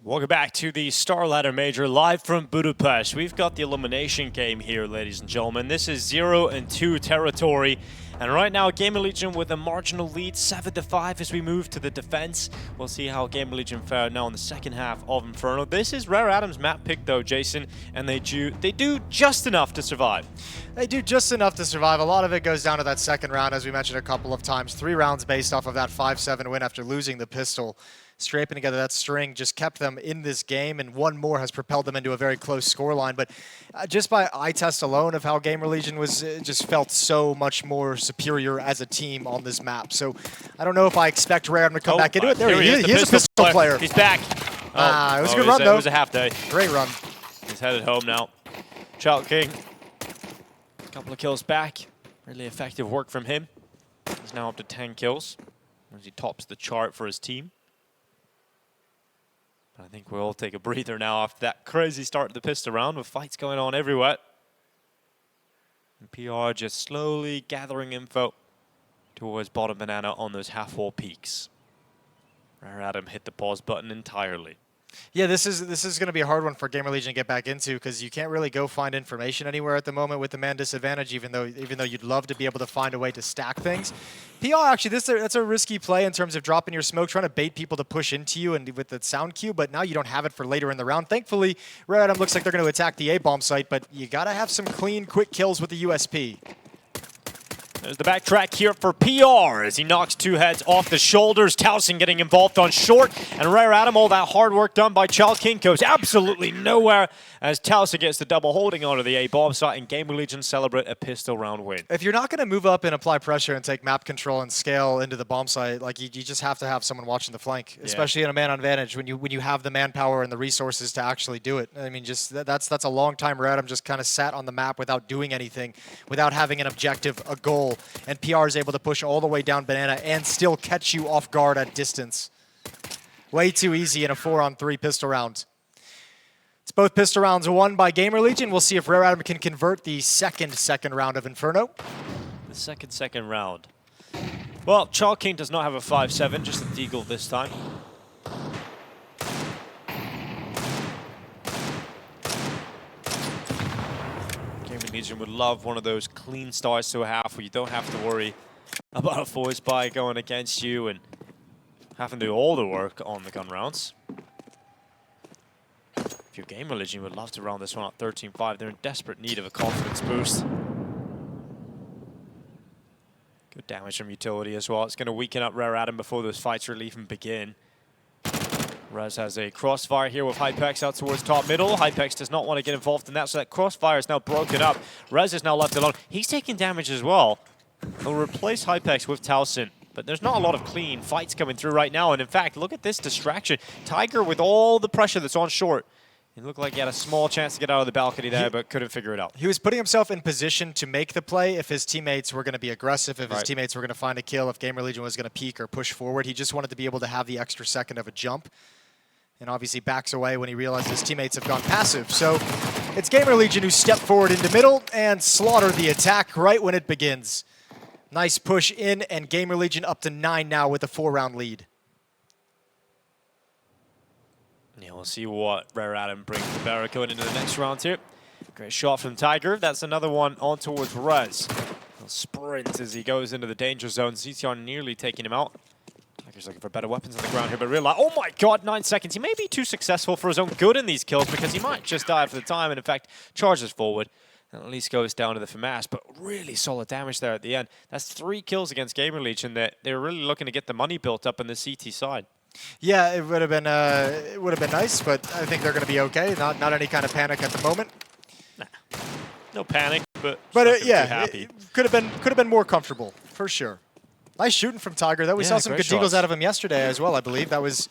Welcome back to the StarLadder Major, live from Budapest. We've got the elimination game here, ladies and gentlemen. This is 0-2 territory. And right now, GamerLegion with a marginal lead, 7-5 as we move to the defense. We'll see how GamerLegion fare now in the second half of Inferno. This is Rare Atom's map pick though, Jason, and they do just enough to survive. They do just enough to survive. A lot of it goes down to that second round, as we mentioned a couple of times. 3 rounds based off of that 5-7 win after losing the pistol. Scraping together that string just kept them in this game, and one more has propelled them into a very close scoreline. But just by eye test alone of how GamerLegion was, just felt so much more superior as a team on this map. So I don't know if I expect Rare to come back into it. There he is. He is a pistol player. He's back. It was a good run, though. It was a half day. Great run. He's headed home now. Child King, a couple of kills back. Really effective work from him. He's now up to 10 kills as he tops the chart for his team. I think we'll all take a breather now after that crazy start to the pistol round with fights going on everywhere. And PR just slowly gathering info towards bottom banana on those half-wall peaks. Rare Atom hit the pause button entirely. Yeah, this is going to be a hard one for GamerLegion to get back into because you can't really go find information anywhere at the moment with the man disadvantage. Even though you'd love to be able to find a way to stack things. PR actually, that's a risky play in terms of dropping your smoke, trying to bait people to push into you and with the sound cue. But now you don't have it for later in the round. Thankfully, Rare Atom looks like they're going to attack the A-bomb site, but you got to have some clean, quick kills with the USP. There's the backtrack here for PR as he knocks two heads off the shoulders. Towson getting involved on short, and Rare Atom, all that hard work done by Child King goes absolutely nowhere as Towson gets the double holding onto the A-bomb site, and GamerLegion celebrate a pistol round win. If you're not going to move up and apply pressure and take map control and scale into the bomb site, like you just have to have someone watching the flank, especially in a man advantage when you have the manpower and the resources to actually do it. I mean, just that's a long time Rare Atom just kind of sat on the map without doing anything, without having an objective, a goal. And PR is able to push all the way down Banana and still catch you off guard at distance. Way too easy in a 4-on-3 pistol round. It's both pistol rounds won by GamerLegion. We'll see if Rare Atom can convert the second round of Inferno. The second round. Well, Child King does not have a 5-7, just a deagle this time. GamerLegion would love one of those clean starts to a half where you don't have to worry about a force buy going against you and having to do all the work on the gun rounds. If you're GamerLegion, you would love to round this one out 13-5. They're in desperate need of a confidence boost. Good damage from utility as well. It's going to weaken up Rare Atom before those fights really even begin. Rez has a crossfire here with Hypex out towards top middle. Hypex does not want to get involved in that, so that crossfire is now broken up. Rez is now left alone. He's taking damage as well. He'll replace Hypex with Towson, but there's not a lot of clean fights coming through right now. And in fact, look at this distraction. Tiger with all the pressure that's on short. It looked like he had a small chance to get out of the balcony there, but couldn't figure it out. He was putting himself in position to make the play if his teammates were going to be aggressive, if his teammates were going to find a kill, if GamerLegion was going to peek or push forward. He just wanted to be able to have the extra second of a jump. And obviously backs away when he realized his teammates have gone passive. So it's GamerLegion who step forward into middle and slaughter the attack right when it begins. Nice push in, and GamerLegion up to 9 now with a 4-round lead. Yeah, we'll see what Rare Atom brings to bear going into the next round here. Great shot from Tiger. That's another one on towards Rez. He'll sprint as he goes into the danger zone. CTR nearly taking him out. Tiger's looking for better weapons on the ground here, but realize, oh my god, 9 seconds. He may be too successful for his own good in these kills because he might just die for the time, and in fact, charges forward and at least goes down to the FAMAS, but really solid damage there at the end. That's 3 kills against GamerLegion that they're really looking to get the money built up on the CT side. Yeah, it would have been nice, but I think they're going to be okay. Not any kind of panic at the moment. Nah, no panic, but yeah, happy. It could have been more comfortable for sure. Nice shooting from Tiger. Though we saw some good deagles out of him yesterday as well. I believe that was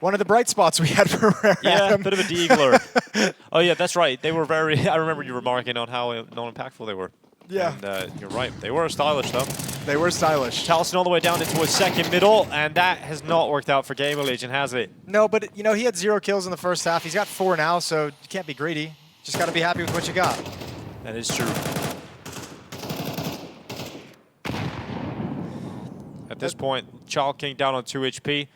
one of the bright spots we had for Rare Atom. A bit of a deagler. Oh yeah, that's right. They were very. I remember you remarking on how non-impactful they were. Yeah. And you're right. They were stylish, though. They were stylish. Towson all the way down into a second middle, and that has not worked out for GamerLegion, has it? No, but, you know, he had 0 kills in the first half. He's got 4 now, so you can't be greedy. Just got to be happy with what you got. That is true. At this point, Child King down on 2 HP.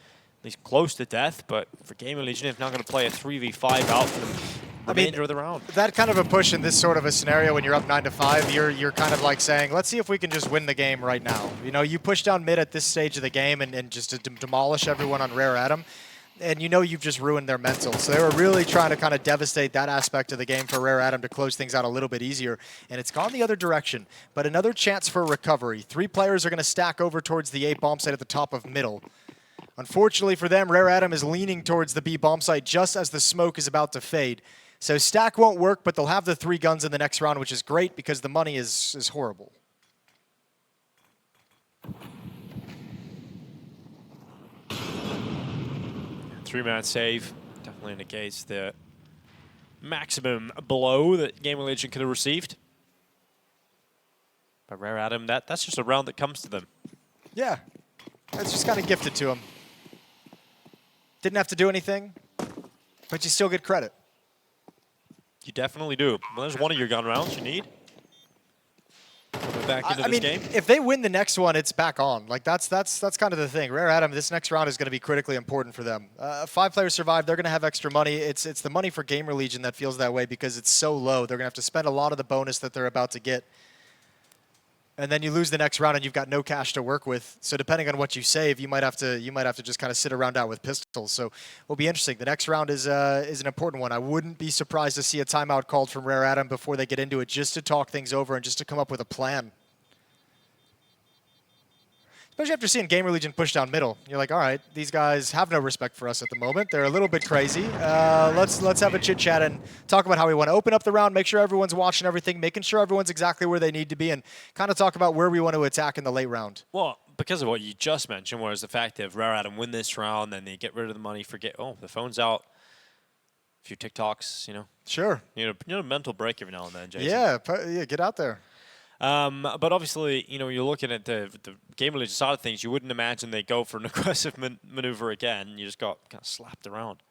He's close to death, but for GamerLegion, if not going to play a 3v5 out for the remainder of the round. That kind of a push in this sort of a scenario when you're up 9-5, you're kind of like saying, let's see if we can just win the game right now. You know, you push down mid at this stage of the game and just to demolish everyone on Rare Atom, and you know you've just ruined their mental. So they were really trying to kind of devastate that aspect of the game for Rare Atom to close things out a little bit easier, and it's gone the other direction. But another chance for recovery. 3 players are going to stack over towards the A bomb site at the top of middle. Unfortunately for them, Rare Atom is leaning towards the B bomb site just as the smoke is about to fade. So stack won't work, but they'll have the 3 guns in the next round, which is great because the money is horrible. Three-man save definitely negates the maximum blow that GamerLegion could have received. But Rare Atom, that's just a round that comes to them. Yeah, that's just kind of gifted to them. Didn't have to do anything, but you still get credit. You definitely do. Well, there's one of your gun rounds you need. coming back into I this mean, game. if they win the next one, it's back on. Like that's kind of the thing. Rare Atom, this next round is going to be critically important for them. 5 players survive. They're going to have extra money. It's the money for GamerLegion that feels that way because it's so low. They're going to have to spend a lot of the bonus that they're about to get. And then you lose the next round and you've got no cash to work with. So depending on what you save, you might have to just kind of sit around out with pistols. So it'll be interesting. The next round is an important one. I wouldn't be surprised to see a timeout called from Rare Atom before they get into it, just to talk things over and just to come up with a plan. Especially after seeing GamerLegion push down middle. You're like, all right, these guys have no respect for us at the moment. They're a little bit crazy. Let's have a chit chat and talk about how we want to open up the round, make sure everyone's watching everything, making sure everyone's exactly where they need to be, and kind of talk about where we want to attack in the late round. Well, because of what you just mentioned, whereas the fact that if Rare Atom win this round, then they get rid of the money, forget, oh, the phone's out, a few TikToks, you know. Sure. You know, a mental break every now and then, Jason. Yeah, get out there. But obviously, you know, you're looking at the GamerLegion side of things, you wouldn't imagine they go for an aggressive maneuver again. You just got kind of slapped around.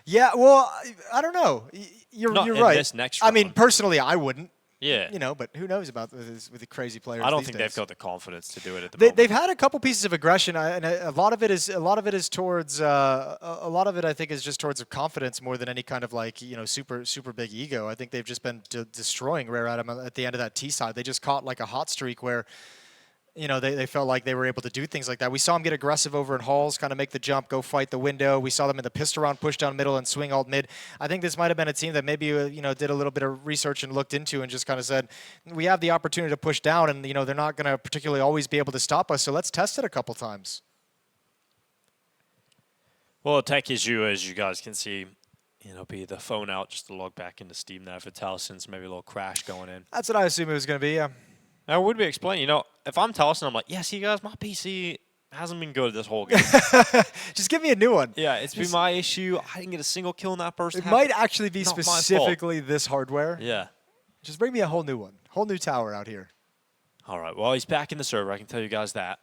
Yeah, well, I don't know. You're right. This next round. I mean, personally, I wouldn't. Yeah. You know, but who knows about with the crazy players? I don't these think days. they've got the confidence to do it at the moment. They've had a couple pieces of aggression, and a lot of it is towards a lot of it. I think is just towards confidence more than any kind of like super big ego. I think they've just been destroying Rare Atom at the end of that T side. They just caught like a hot streak where. They felt like they were able to do things like that. We saw them get aggressive over in halls, kind of make the jump, go fight the window. We saw them in the pistol round, push down middle and swing alt mid. I think this might have been a team that maybe did a little bit of research and looked into and just kind of said, we have the opportunity to push down, and they're not going to particularly always be able to stop us. So let's test it a couple times. Well, a tech issue, as you guys can see, be the phone out just to log back into Steam there for Towson's, maybe a little crash going in. That's what I assume it was going to be. Yeah. Now, would we explain? If I'm Towson, I'm like, yeah, see, guys, my PC hasn't been good this whole game. Just give me a new one. Yeah, it's been my issue. I didn't get a single kill in that first half. It might actually be specifically this hardware. Yeah. Just bring me a whole new one. Whole new tower out here. All right. Well, he's back in the server. I can tell you guys that.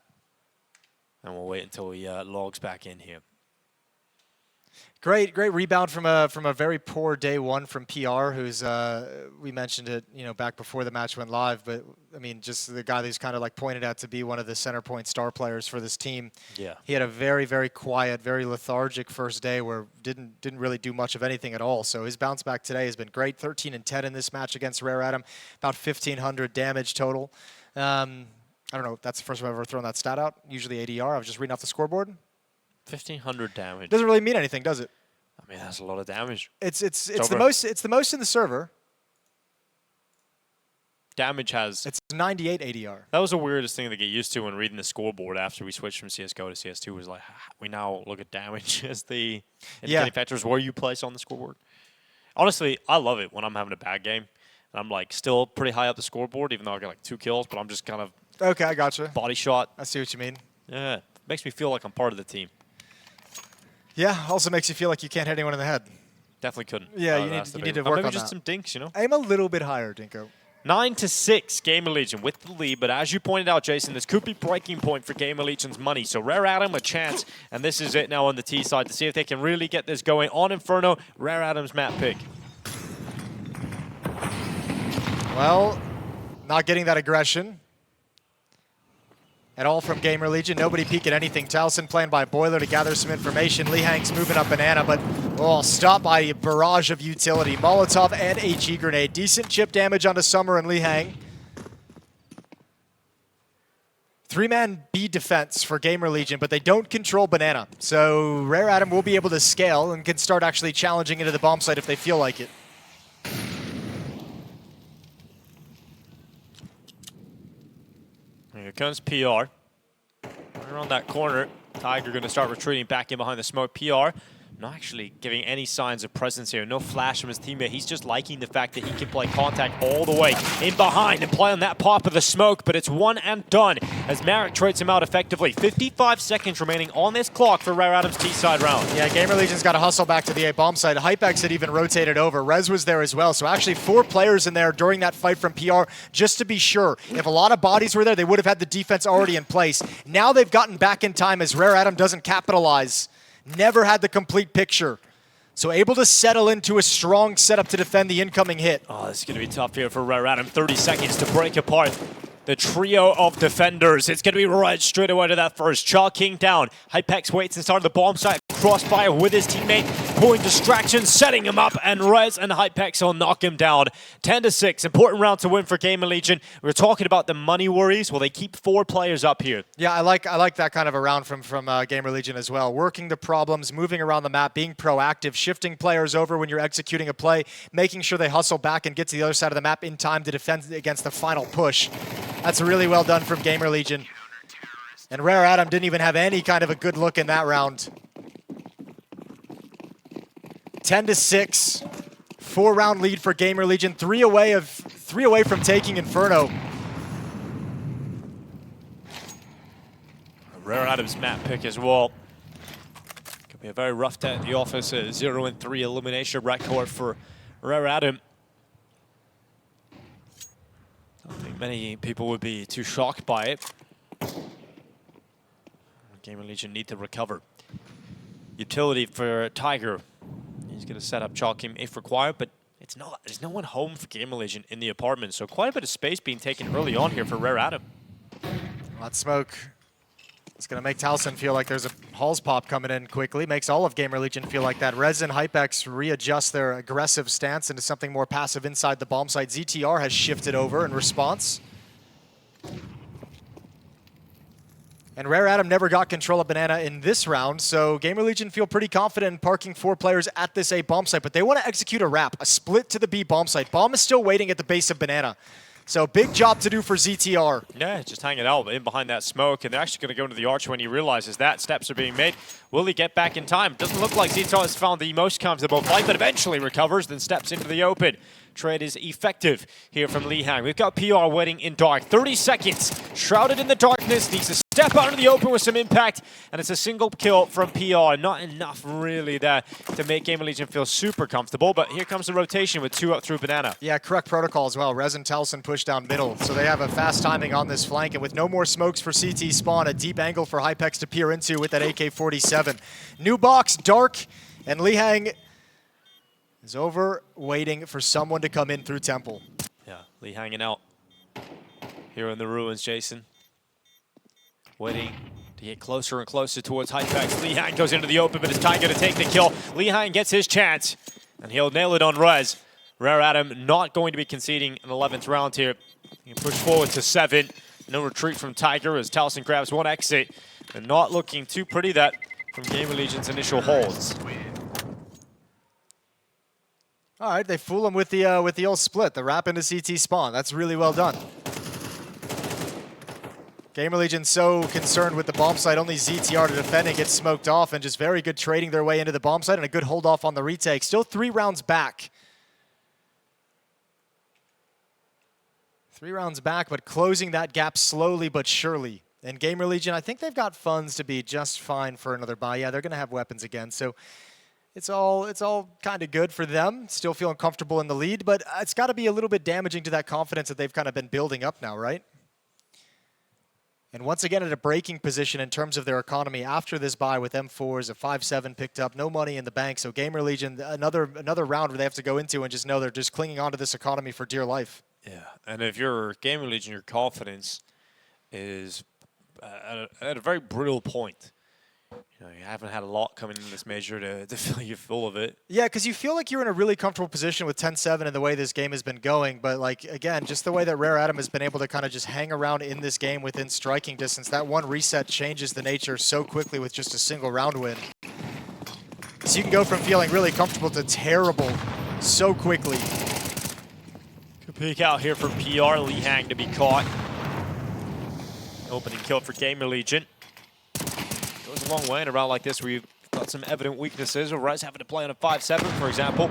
And we'll wait until he logs back in here. Great rebound from a very poor day one from PR, who's we mentioned it back before the match went live, but I mean just the guy who's kind of like pointed out to be one of the center point star players for this team. Yeah. He had a very quiet, very lethargic first day where didn't really do much of anything at all. So his bounce back today has been great. 13 and 10 in this match against Rare Atom, about 1,500 damage total. I don't know if that's the first time I've ever thrown that stat out. Usually ADR. I was just reading off the scoreboard. 1,500 damage. Doesn't really mean anything, does it? I mean, that's a lot of damage. It's the most in the server. Damage has. It's 98 ADR. That was the weirdest thing to get used to when reading the scoreboard after we switched from CS:GO to CS2. Was like we now look at damage as the indicating factors where you place on the scoreboard. Honestly, I love it when I'm having a bad game and I'm like still pretty high up the scoreboard, even though I got like 2 kills, but I'm just kind of okay. I gotcha. Body shot. I see what you mean. Yeah, makes me feel like I'm part of the team. Yeah, also makes you feel like you can't hit anyone in the head. Definitely couldn't. Yeah, you need to work on that. Maybe just some dinks, Aim a little bit higher, Dinko. 9-6, GamerLegion with the lead, but as you pointed out, Jason, this could be breaking point for GamerLegion's money. So Rare Atom a chance, and this is it now on the T side to see if they can really get this going on Inferno. Rare Atom's map pick. Well, not getting that aggression at all from GamerLegion. Nobody peeking anything. Towson playing by Boiler to gather some information. Lee Hang's moving up Banana, but stopped by a barrage of utility. Molotov and HE grenade. Decent chip damage onto Summer and Lee Hang. 3-man B defense for GamerLegion, but they don't control Banana. So Rare Atom will be able to scale and can start actually challenging into the bomb site if they feel like it. Here comes PR. Right around that corner, Tiger going to start retreating back in behind the smoke. PR not actually giving any signs of presence here. No flash from his teammate. He's just liking the fact that he can play contact all the way in behind and play on that pop of the smoke, but it's one and done as Marek trades him out effectively. 55 seconds remaining on this clock for Rare Atom's T-side round. Yeah, GamerLegion's got to hustle back to the A bomb site. Hypex had even rotated over. Rez was there as well. So actually 4 players in there during that fight from PR, just to be sure. If a lot of bodies were there, they would have had the defense already in place. Now they've gotten back in time as Rare Atom doesn't capitalize. Never had the complete picture. So able to settle into a strong setup to defend the incoming hit. Oh, this is going to be tough here for Rare Atom. 30 seconds to break apart. the trio of defenders. It's going to be right straight away to that first. Cha King down. Hypex waits inside of the bomb site. Crossfire with his teammate, pulling distractions, setting him up, and Rez and Hypex will knock him down. 10-6, important round to win for GamerLegion. We were talking about the money worries. Well, they keep 4 players up here. Yeah, I like that kind of a round from GamerLegion as well. Working the problems, moving around the map, being proactive, shifting players over when you're executing a play, making sure they hustle back and get to the other side of the map in time to defend against the final push. That's really well done from GamerLegion. And Rare Atom didn't even have any kind of a good look in that round. 10-6, 4-round lead for GamerLegion, 3 away from taking Inferno. Rare Atom's map pick as well. Could be a very rough day at the office. A 0-3 elimination record for Rare Atom. I don't think many people would be too shocked by it. GamerLegion need to recover. Utility for Tiger. He's going to set up Chalking if required, but it's not. There's no one home for GamerLegion in the apartment, so quite a bit of space being taken early on here for Rare Atom. That smoke is going to make Towson feel like there's a Halls pop coming in quickly. Makes all of GamerLegion feel like that. Rez and Hypex readjust their aggressive stance into something more passive inside the bomb site. ZTR has shifted over in response. And Rare Atom never got control of Banana in this round, so GamerLegion feel pretty confident in parking 4 players at this A bomb site, but they want to execute a wrap, a split to the B bomb site. Bomb is still waiting at the base of Banana. So big job to do for ZTR. Yeah, just hanging out in behind that smoke, and they're actually going to go into the arch when he realizes that steps are being made. Will he get back in time? Doesn't look like ZTR has found the most comfortable fight, but eventually recovers, then steps into the open. Trade is effective here from Li Hang. We've got PR waiting in dark. 30 seconds, shrouded in the darkness, needs to step out into the open with some impact, and it's a single kill from PR. Not enough really there to make GamerLegion feel super comfortable, but here comes the rotation with 2 up through Banana. Yeah, correct protocol as well. Rez and Towson push down middle, so they have a fast timing on this flank, and with no more smokes for CT spawn, a deep angle for Hypex to peer into with that AK-47. New box, dark, and Li Hang is over, waiting for someone to come in through Temple. Yeah, Li hanging out here in the ruins, Jason. Waiting to get closer and closer towards Hypex. Li Hang goes into the open, but it's Tiger to take the kill. Li Hang gets his chance, and he'll nail it on Rez. Rare Atom not going to be conceding an 11th round here. He can push forward to 7. No retreat from Tiger as Towson grabs 1 exit. And not looking too pretty that from GamerLegion's initial holds. All right, they fool him with the old split, the wrap into CT spawn. That's really well done. GamerLegion so concerned with the bomb site, only ZTR to defend and get smoked off, and just very good trading their way into the bomb site and a good hold off on the retake. Still 3 rounds back. 3 rounds back, but closing that gap slowly but surely. And GamerLegion, I think they've got funds to be just fine for another buy. Yeah, they're going to have weapons again, so it's all kind of good for them. Still feeling comfortable in the lead, but it's got to be a little bit damaging to that confidence that they've kind of been building up now, right? And once again at a breaking position in terms of their economy after this buy with M4s, a 5-7 picked up, no money in the bank. So GamerLegion, another round where they have to go into and just know they're just clinging onto this economy for dear life. Yeah, and if you're GamerLegion, your confidence is at a very brittle point. You know, you haven't had a lot coming in this major to fill you full of it. Yeah, because you feel like you're in a really comfortable position with 10-7 and the way this game has been going. But, like, again, just the way that Rare Atom has been able to kind of just hang around in this game within striking distance, that one reset changes the nature so quickly with just a single round win. So you can go from feeling really comfortable to terrible so quickly. Good peek out here from PR. Li Hang to be caught. Opening kill for GamerLegion. Goes a long way in a round like this where you've got some evident weaknesses. Or Rez having to play on a 5-7, for example.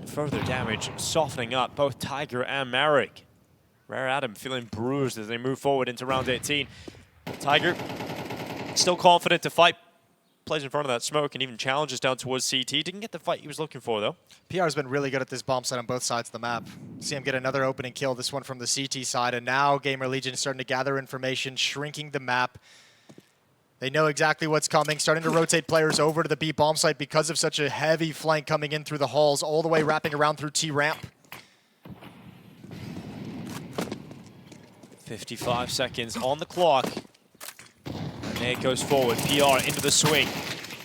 Further damage softening up both Tiger and Marek. Rare Atom feeling bruised as they move forward into round 18. Tiger still confident to fight. Plays in front of that smoke and even challenges down towards CT. Didn't get the fight he was looking for, though. PR's been really good at this bomb site on both sides of the map. See him get another opening kill, this one from the CT side, and now GamerLegion is starting to gather information, shrinking the map. They know exactly what's coming, starting to rotate players over to the B bomb site because of such a heavy flank coming in through the halls, all the way wrapping around through T-ramp. 55 seconds on the clock. And there it goes forward. PR into the swing.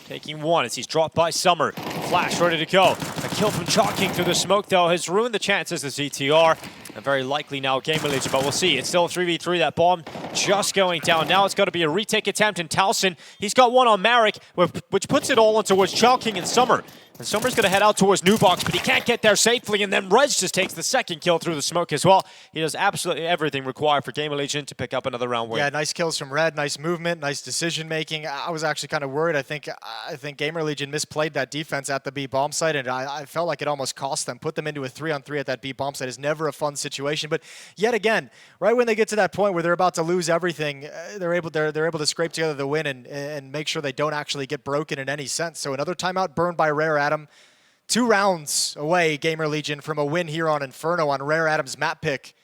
Taking one as he's dropped by Summer. Flash ready to go. A kill from Chalking through the smoke, though, has ruined the chances of ZTR. And very likely now GamerLegion, but we'll see. It's still a 3v3. That bomb just going down. Now it's got to be a retake attempt, and Towson, he's got one on Marek, which puts it all on towards Chalking and Summer. And Summer's going to head out towards New Box, but he can't get there safely, and then Rez just takes the second kill through the smoke as well. He does absolutely everything required for GamerLegion to pick up another round win. Yeah, nice kills from Red, nice movement, nice decision-making. I was actually kind of worried. I think GamerLegion misplayed that defense at the B bomb site, and I felt like it almost cost them. Put them into a 3-on-3 at that B bomb site is never a fun situation. But yet again, right when they get to that point where they're about to lose everything, they're able to scrape together the win and make sure they don't actually get broken in any sense. So another timeout burned by Rare Atom. 2 rounds away, GamerLegion, from a win here on Inferno on Rare Atom's map pick.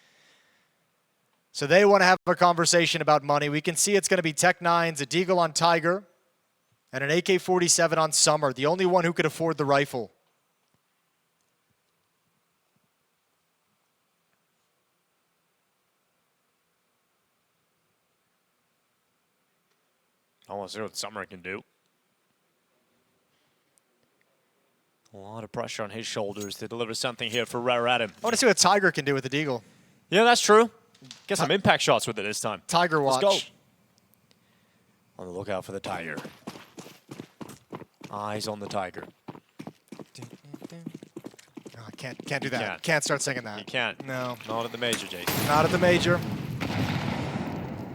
So they want to have a conversation about money. We can see it's going to be Tech 9s, a Deagle on Tiger, and an AK-47 on Summer, the only one who could afford the rifle. I want to see what Summer can do. A lot of pressure on his shoulders to deliver something here for Rare Atom. I want to see what Tiger can do with the Deagle. Yeah, that's true. Get some impact shots with it this time. Tiger watch. Let's go. On the lookout for the Tiger. Eyes on the Tiger. Oh, I can't do that. Can't start singing that. You can't. No. Not at the Major, Jason. Not at the Major.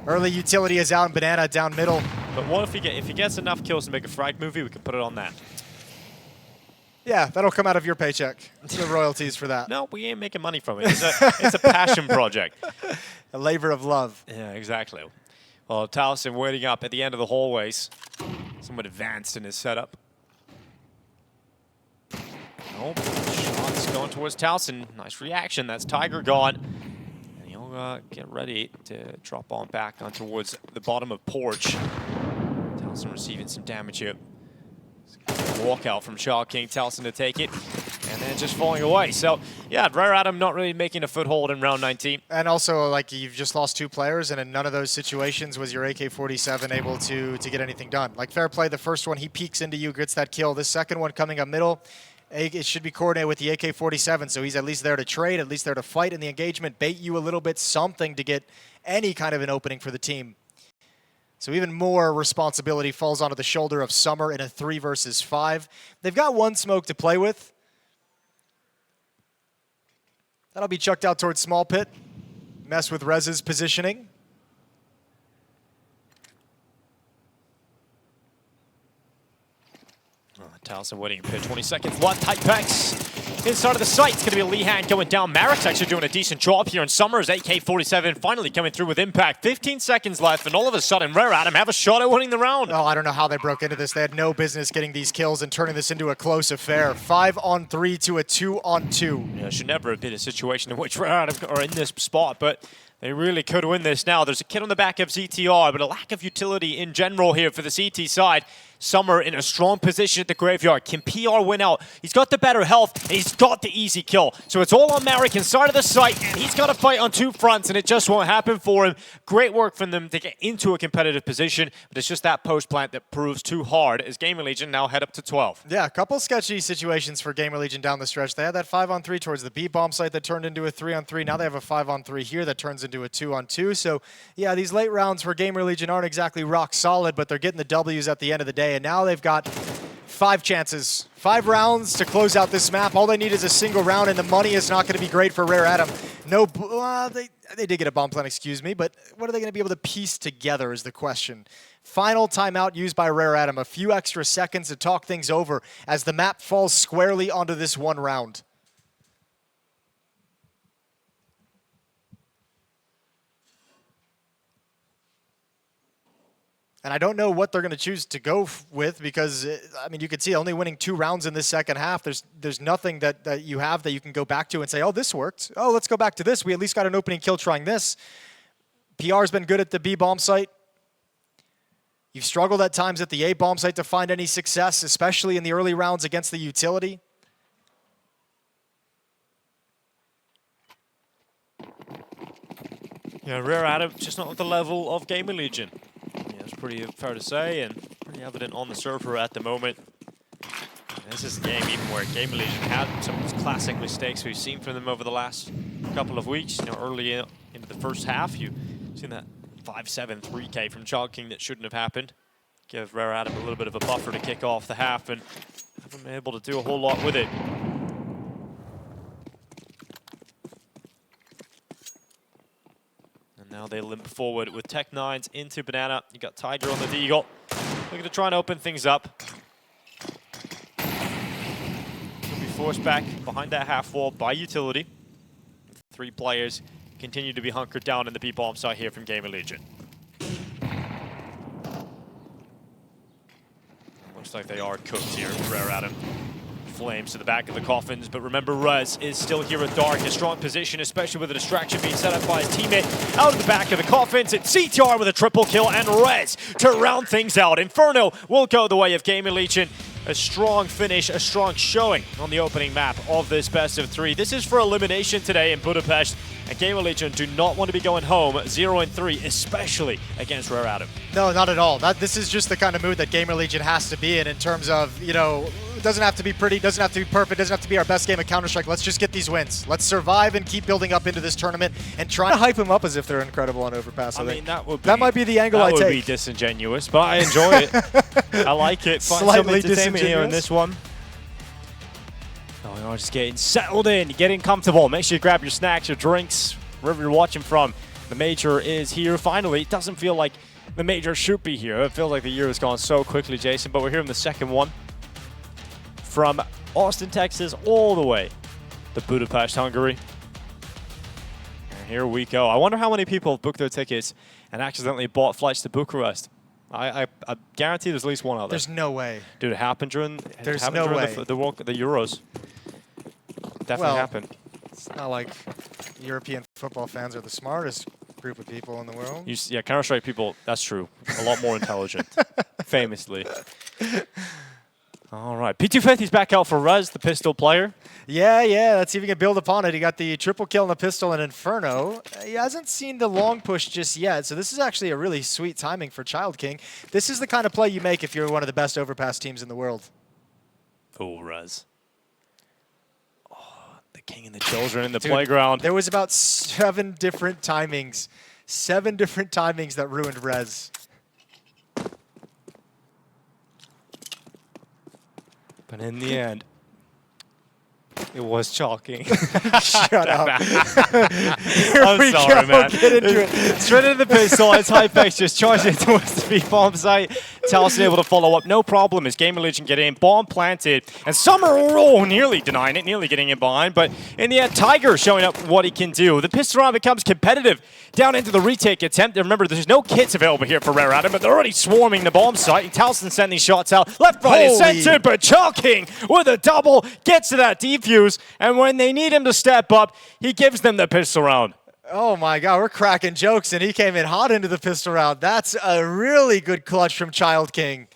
Early utility is out, and Banana down middle. But what if he gets enough kills to make a frag movie, we can put it on that. Yeah, that'll come out of your paycheck. The royalties for that. No, we ain't making money from it. It's a passion project. A labor of love. Yeah, exactly. Well, Towson waiting up at the end of the hallways. Somewhat advanced in his setup. Oh, shots going towards Towson. Nice reaction. That's Tiger gone. And he'll get ready to drop on back on towards the bottom of Porch. Towson receiving some damage here. Walkout from Shaw King, Towson to take it, and then just falling away. So, yeah, Rare Atom not really making a foothold in round 19. And also, like, you've just lost 2 players, and in none of those situations was your AK-47 able to get anything done. Like, fair play, the first one, he peeks into you, gets that kill. The second one coming up middle, it should be coordinated with the AK-47, so he's at least there to trade, at least there to fight in the engagement, bait you a little bit, something to get any kind of an opening for the team. So even more responsibility falls onto the shoulder of Summer in a 3 versus 5. They've got 1 smoke to play with. That'll be chucked out towards Small Pit. Mess with Rez's positioning. Towson waiting a bit, 20 seconds left. Tight packs inside of the site. It's going to be Lehan going down. Marek's actually doing a decent job here, and Summers AK-47 finally coming through with impact. 15 seconds left, and all of a sudden, Rare Atom have a shot at winning the round. Oh, I don't know how they broke into this. They had no business getting these kills and turning this into a close affair. 5-on-3 to a 2-on-2. Yeah, it should never have been a situation in which Rare Atom are in this spot, but they really could win this now. There's a kid on the back of ZTR, but a lack of utility in general here for the CT side. Summer in a strong position at the graveyard. Can PR win out? He's got the better health, and he's got the easy kill. So it's all on Marek inside of the site, and he's got to fight on 2 fronts, and it just won't happen for him. Great work from them to get into a competitive position, but it's just that post plant that proves too hard as GamerLegion now head up to 12. Yeah, a couple sketchy situations for GamerLegion down the stretch. They had that 5-on-3 towards the B bomb site that turned into a 3-on-3. Now they have a 5-on-3 here that turns into a 2-on-2. So yeah, these late rounds for GamerLegion aren't exactly rock solid, but they're getting the W's at the end of the day, and now they've got 5 chances, 5 rounds to close out this map. All they need is a single round, and the money is not going to be great for Rare Atom. No, they did get a bomb plant, excuse me, but what are they going to be able to piece together is the question. Final timeout used by Rare Atom. A few extra seconds to talk things over as the map falls squarely onto this 1 round. And I don't know what they're going to choose to go with because, I mean, you can see only winning 2 rounds in this second half. There's nothing that you have that you can go back to and say, oh, this worked. Oh, let's go back to this. We at least got an opening kill trying this. PR's been good at the B bomb site. You've struggled at times at the A bomb site to find any success, especially in the early rounds against the utility. Yeah, Rare Atom just not at the level of GamerLegion. Yeah, it's pretty fair to say, and pretty evident on the server at the moment. This is a game even where GamerLegion had some of those classic mistakes we've seen from them over the last couple of weeks. You know, early into the first half, you've seen that 5-7 3K from Chalking that shouldn't have happened. Give Rare Atom a little bit of a buffer to kick off the half, and haven't been able to do a whole lot with it. And now they limp forward with Tech9s into Banana. You got Tiger on the Deagle. Looking to try and open things up. Will be forced back behind that half wall by Utility. 3 players continue to be hunkered down in the B-bomb site here from GamerLegion. Looks like they are cooked here, Rare Atom. Flames to the back of the coffins, but remember Rez is still here at Dark, a strong position, especially with a distraction being set up by his teammate. Out of the back of the coffins, it's CTR with a triple kill, and Rez to round things out. Inferno will go the way of GamerLegion. A strong finish, a strong showing on the opening map of this best of 3. This is for elimination today in Budapest, and GamerLegion do not want to be going home 0-3, especially against Rare Atom. No, not at all. This is just the kind of mood that GamerLegion has to be in terms of, you know, it doesn't have to be pretty, doesn't have to be perfect, doesn't have to be our best game of Counter-Strike. Let's just get these wins. Let's survive and keep building up into this tournament and try to hype them up as if they're incredible on Overpass. I mean, that might be the angle I take. That would be disingenuous, but I enjoy it. I like it. Find some entertainment here in this one. Oh, you're just getting settled in, getting comfortable. Make sure you grab your snacks, your drinks, wherever you're watching from. The Major is here finally. It doesn't feel like the Major should be here. It feels like the year has gone so quickly, Jason, but we're here in the second one. From Austin, Texas, all the way to Budapest, Hungary. And here we go. I wonder how many people have booked their tickets and accidentally bought flights to Bucharest. I guarantee there's at least one out there. There's no way. Dude, it happened during, the Euros. Definitely happened. It's not like European football fans are the smartest group of people in the world. Yeah, Counter-Strike people, that's true. A lot more intelligent, famously. All right, P250's back out for Rez, the pistol player. Yeah, let's see if he can build upon it. He got the triple kill on the pistol in Inferno. He hasn't seen the long push just yet, so this is actually a really sweet timing for Child King. This is the kind of play you make if you're one of the best Overpass teams in the world. Oh, Rez. Oh, the king and the children in the playground. There was about 7 different timings. 7 different timings that ruined Rez. But in the end, it was Chalking. Shut up. I'm sorry, man. Get into it. Straight into the pistol. It's Hypex just charging towards the B-bomb site. Taliesin able to follow up. No problem as GamerLegion get in. Bomb planted. And Summer nearly denying it, nearly getting in behind. But in the end, Tiger showing up what he can do. The pistol round becomes competitive down into the retake attempt. And remember, there's no kits available here for Rare Atom, but they're already swarming the bomb site. And Taliesin sending shots out left, right, and center. But Chalking with a double gets to that defuse. And when they need him to step up, he gives them the pistol round. Oh my God, we're cracking jokes, and he came in hot into the pistol round. That's a really good clutch from Child King.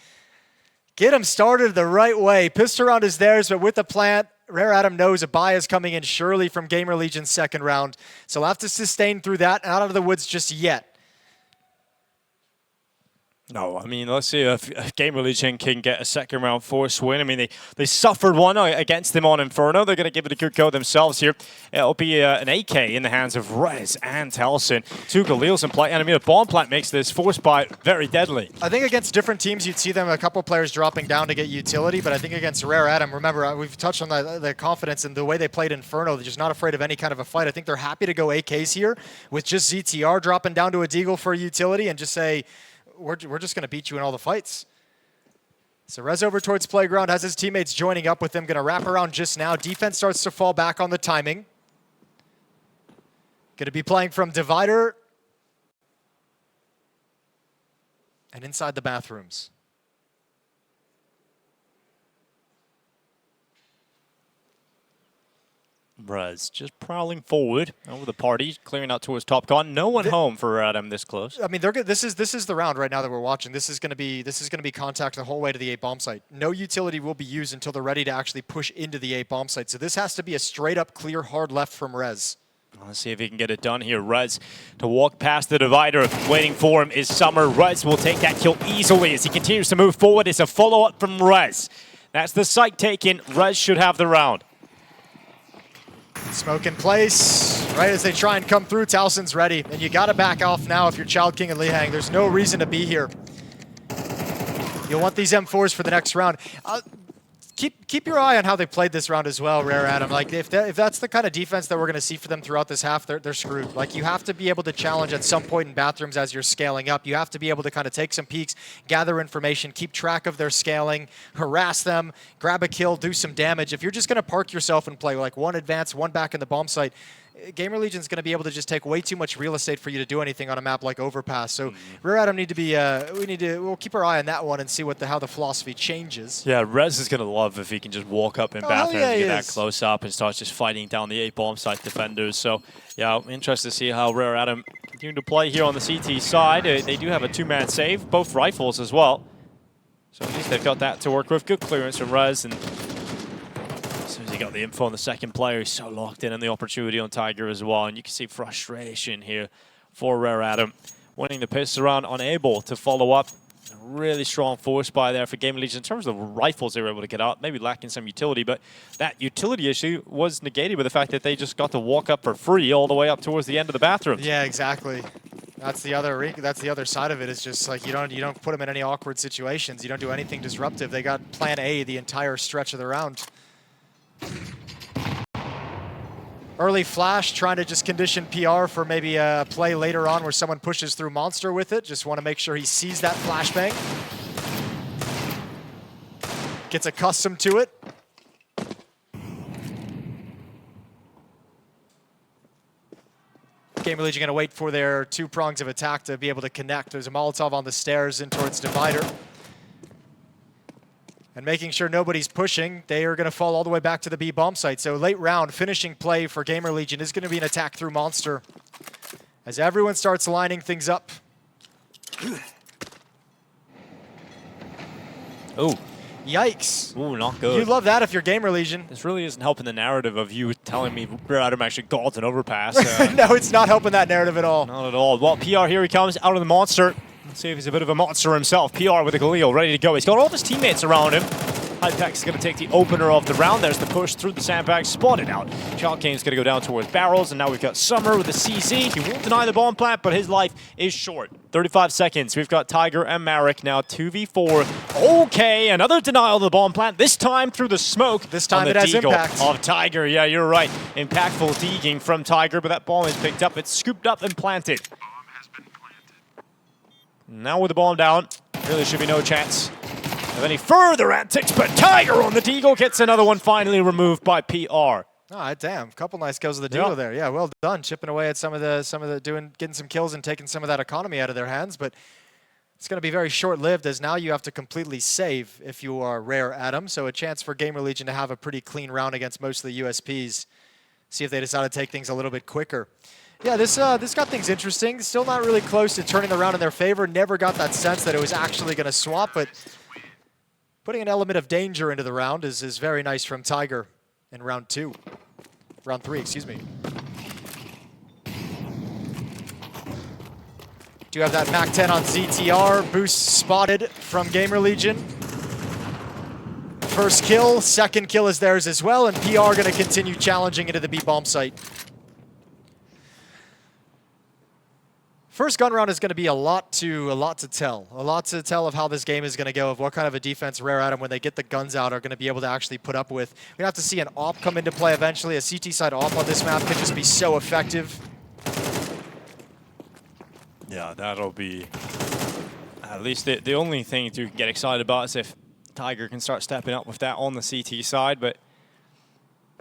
Get him started the right way. Pistol round is theirs, but with the plant, Rare Atom knows a buy is coming in surely from GamerLegion's second round. So we'll have to sustain through that, not out of the woods just yet. No, I mean, let's see if GamerLegion can get a second round force win. I mean, they suffered one against them on Inferno. They're going to give it a good go themselves here. It'll be an AK in the hands of Rez and Taliesin. 2 Galils in play. And I mean, a bomb plant makes this force buy very deadly. I think against different teams, you'd see them, a couple players dropping down to get utility. But I think against Rare Atom, remember, we've touched on the confidence and the way they played Inferno. They're just not afraid of any kind of a fight. I think they're happy to go AKs here with just ZTR dropping down to a Deagle for utility and just say, we're just going to beat you in all the fights. So Rez over towards Playground, has his teammates joining up with him, going to wrap around just now. Defense starts to fall back on the timing. Going to be playing from Divider and inside the bathrooms. Rez just prowling forward over the party, clearing out towards top con. No one home for Atom this close. I mean, they're good. This is the round right now that we're watching. This is going to be contact the whole way to the A bomb site. No utility will be used until they're ready to actually push into the A bomb site. So this has to be a straight up clear hard left from Rez. Let's see if he can get it done here. Rez to walk past the divider. Waiting for him is Summer. Rez will take that kill easily as he continues to move forward. It's a follow-up from Rez. That's the site taken. Rez should have the round. Smoke in place, right as they try and come through. Towson's ready, and you gotta back off now if you're Child King and Lihang. There's no reason to be here. You'll want these M4s for the next round. Keep your eye on how they played this round as well, Rare Atom. Like, if that's the kind of defense that we're going to see for them throughout this half, they're screwed. Like, you have to be able to challenge at some point in bathrooms as you're scaling up. You have to be able to kind of take some peeks, gather information, keep track of their scaling, harass them, grab a kill, do some damage. If you're just going to park yourself and play like one advance, one back in the bomb site, GamerLegion's going to be able to just take way too much real estate for you to do anything on a map like Overpass. So Rare Atom need to be, we'll keep our eye on that one and see how the philosophy changes. Yeah, Rez is going to love if he can just walk up in bathrooms and get that close up and start just fighting down the 8 bomb site defenders. So yeah, I'm interested to see how Rare Atom continue to play here on the CT side. They do have a 2-man save, both rifles as well. So at least they've got that to work with. Good clearance from Rez, and as soon as he got the info on the second player, he's so locked in on the opportunity on Tiger as well. And you can see frustration here for Rare Atom. Winning the pistol round, unable to follow up. A really strong force buy there for GamerLegion in terms of the rifles they were able to get out, maybe lacking some utility, but that utility issue was negated with the fact that they just got to walk up for free all the way up towards the end of the bathroom. Yeah, exactly. That's the other side of it. Is just like you don't put them in any awkward situations. You don't do anything disruptive. They got plan A the entire stretch of the round. Early flash, trying to just condition PR for maybe a play later on where someone pushes through Monster with it. Just want to make sure he sees that flashbang. Gets accustomed to it. GamerLegion going to wait for their 2 prongs of attack to be able to connect. There's a Molotov on the stairs in towards divider. And making sure nobody's pushing, they are going to fall all the way back to the B bomb site. So late round, finishing play for GamerLegion is going to be an attack through Monster as everyone starts lining things up. Oh. Yikes. Ooh, not good. You love that if you're GamerLegion. This really isn't helping the narrative of you telling me Rare Atom actually got an overpass. No, it's not helping that narrative at all. Not at all. Well, PR, here he comes out of the Monster. Let's see if he's a bit of a monster himself. PR with a Galil, ready to go. He's got all of his teammates around him. Hypex is going to take the opener of the round. There's the push through the sandbag, spotted out. Child King's going to go down towards barrels, and now we've got Summer with the CZ. He won't deny the bomb plant, but his life is short. 35 seconds. We've got Tiger and Marek now 2v4. Okay, another denial of the bomb plant, this time through the smoke. This time it has impact. Of Tiger, yeah, you're right. Impactful deeging from Tiger, but that bomb is picked up. It's scooped up and planted. Now with the bomb down, really should be no chance of any further antics, but Tiger on the Deagle gets another one finally removed by PR. Oh, damn. Couple nice kills of the Deagle there. Yeah, well done. Chipping away at getting some kills and taking some of that economy out of their hands, but it's going to be very short-lived as now you have to completely save if you are Rare Atom, so a chance for GamerLegion to have a pretty clean round against most of the USPs. See if they decide to take things a little bit quicker. Yeah, this got things interesting. Still not really close to turning the round in their favor. Never got that sense that it was actually going to swap, but putting an element of danger into the round is very nice from Tiger in round 3, excuse me. Do have that Mac 10 on ZTR. Boost spotted from GamerLegion. First kill, second kill is theirs as well, and PR going to continue challenging into the B bomb site. First gun round is going to be a lot to tell of how this game is going to go, of what kind of a defense Rare Atom, when they get the guns out, are going to be able to actually put up with. We're going to have to see an AWP come into play eventually. A CT side AWP on this map could just be so effective. Yeah, that'll be at least the only thing to get excited about is if Tiger can start stepping up with that on the CT side, but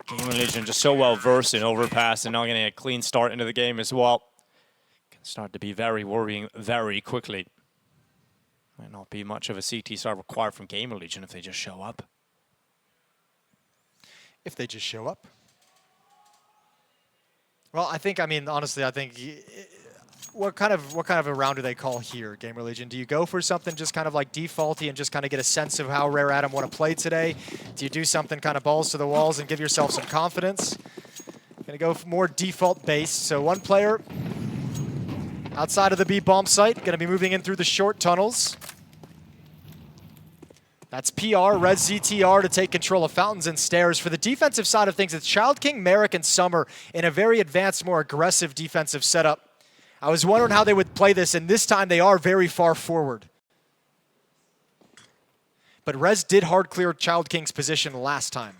GamerLegion just so well versed in Overpass and now getting a clean start into the game as well. Start to be very worrying very quickly. Might not be much of a CT start required from GamerLegion if they just show up. If they just show up? Well, honestly, I think what kind of a round do they call here, GamerLegion? Do you go for something just kind of like defaulty and just kind of get a sense of how Rare Atom want to play today? Do you do something kind of balls to the walls and give yourself some confidence? Gonna go for more default base. So one player outside of the B bomb site, gonna be moving in through the short tunnels. That's PR, Res ZTR to take control of fountains and stairs. For the defensive side of things, it's Child King, Merrick, and Summer in a very advanced, more aggressive defensive setup. I was wondering how they would play this, and this time they are very far forward. But Res did hard clear Child King's position last time.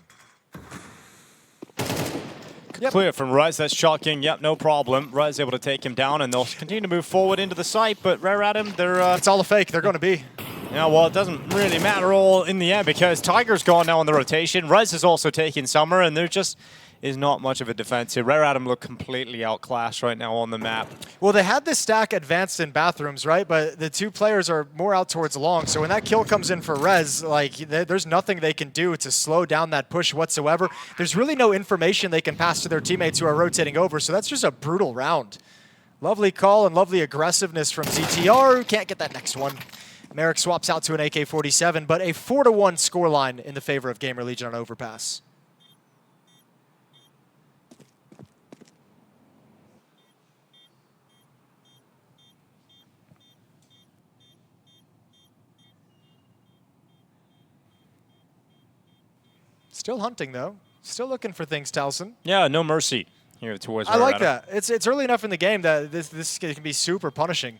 Yep. Clear from Res, that's Child King, yep, no problem. Res able to take him down, and they'll continue to move forward into the site, but Rare Atom, they're... It's all a fake, they're going to be. Yeah, well, it doesn't really matter all in the end because Tiger's gone now on the rotation. Rez is also taking Summer, and there just is not much of a defense here. Rare Atom look completely outclassed right now on the map. Well, they had this stack advanced in bathrooms, right? But the two players are more out towards long. So when that kill comes in for Rez, like, there's nothing they can do to slow down that push whatsoever. There's really no information they can pass to their teammates who are rotating over. So that's just a brutal round. Lovely call and lovely aggressiveness from ZTR, who can't get that next one. Merrick swaps out to an AK-47, but a 4-1 scoreline in the favor of GamerLegion on Overpass. Still hunting, though. Still looking for things, Towson. Yeah, no mercy here towards I like that. It's early enough in the game that this can be super punishing.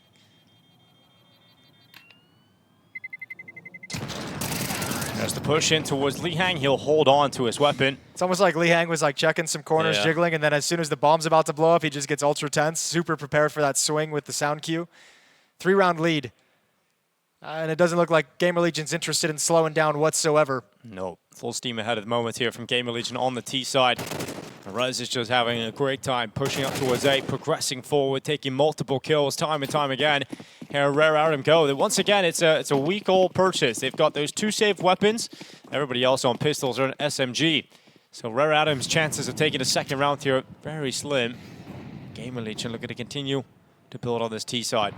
There's the push in towards Li Hang. He'll hold on to his weapon. It's almost like Li Hang was like checking some corners, jiggling, and then as soon as the bomb's about to blow up, he just gets ultra tense, super prepared for that swing with the sound cue. 3-round lead. And it doesn't look like GamerLegion's interested in slowing down whatsoever. No, full steam ahead at the moment here from GamerLegion on the T side. Rez is just having a great time pushing up towards A, progressing forward, taking multiple kills time and time again. Here, Rare Atom go. Once again, it's a week-old purchase. They've got those two saved weapons. Everybody else on pistols or an SMG. So Rare Atom's chances of taking a second round here very slim. GamerLegion looking to continue to build on this T side.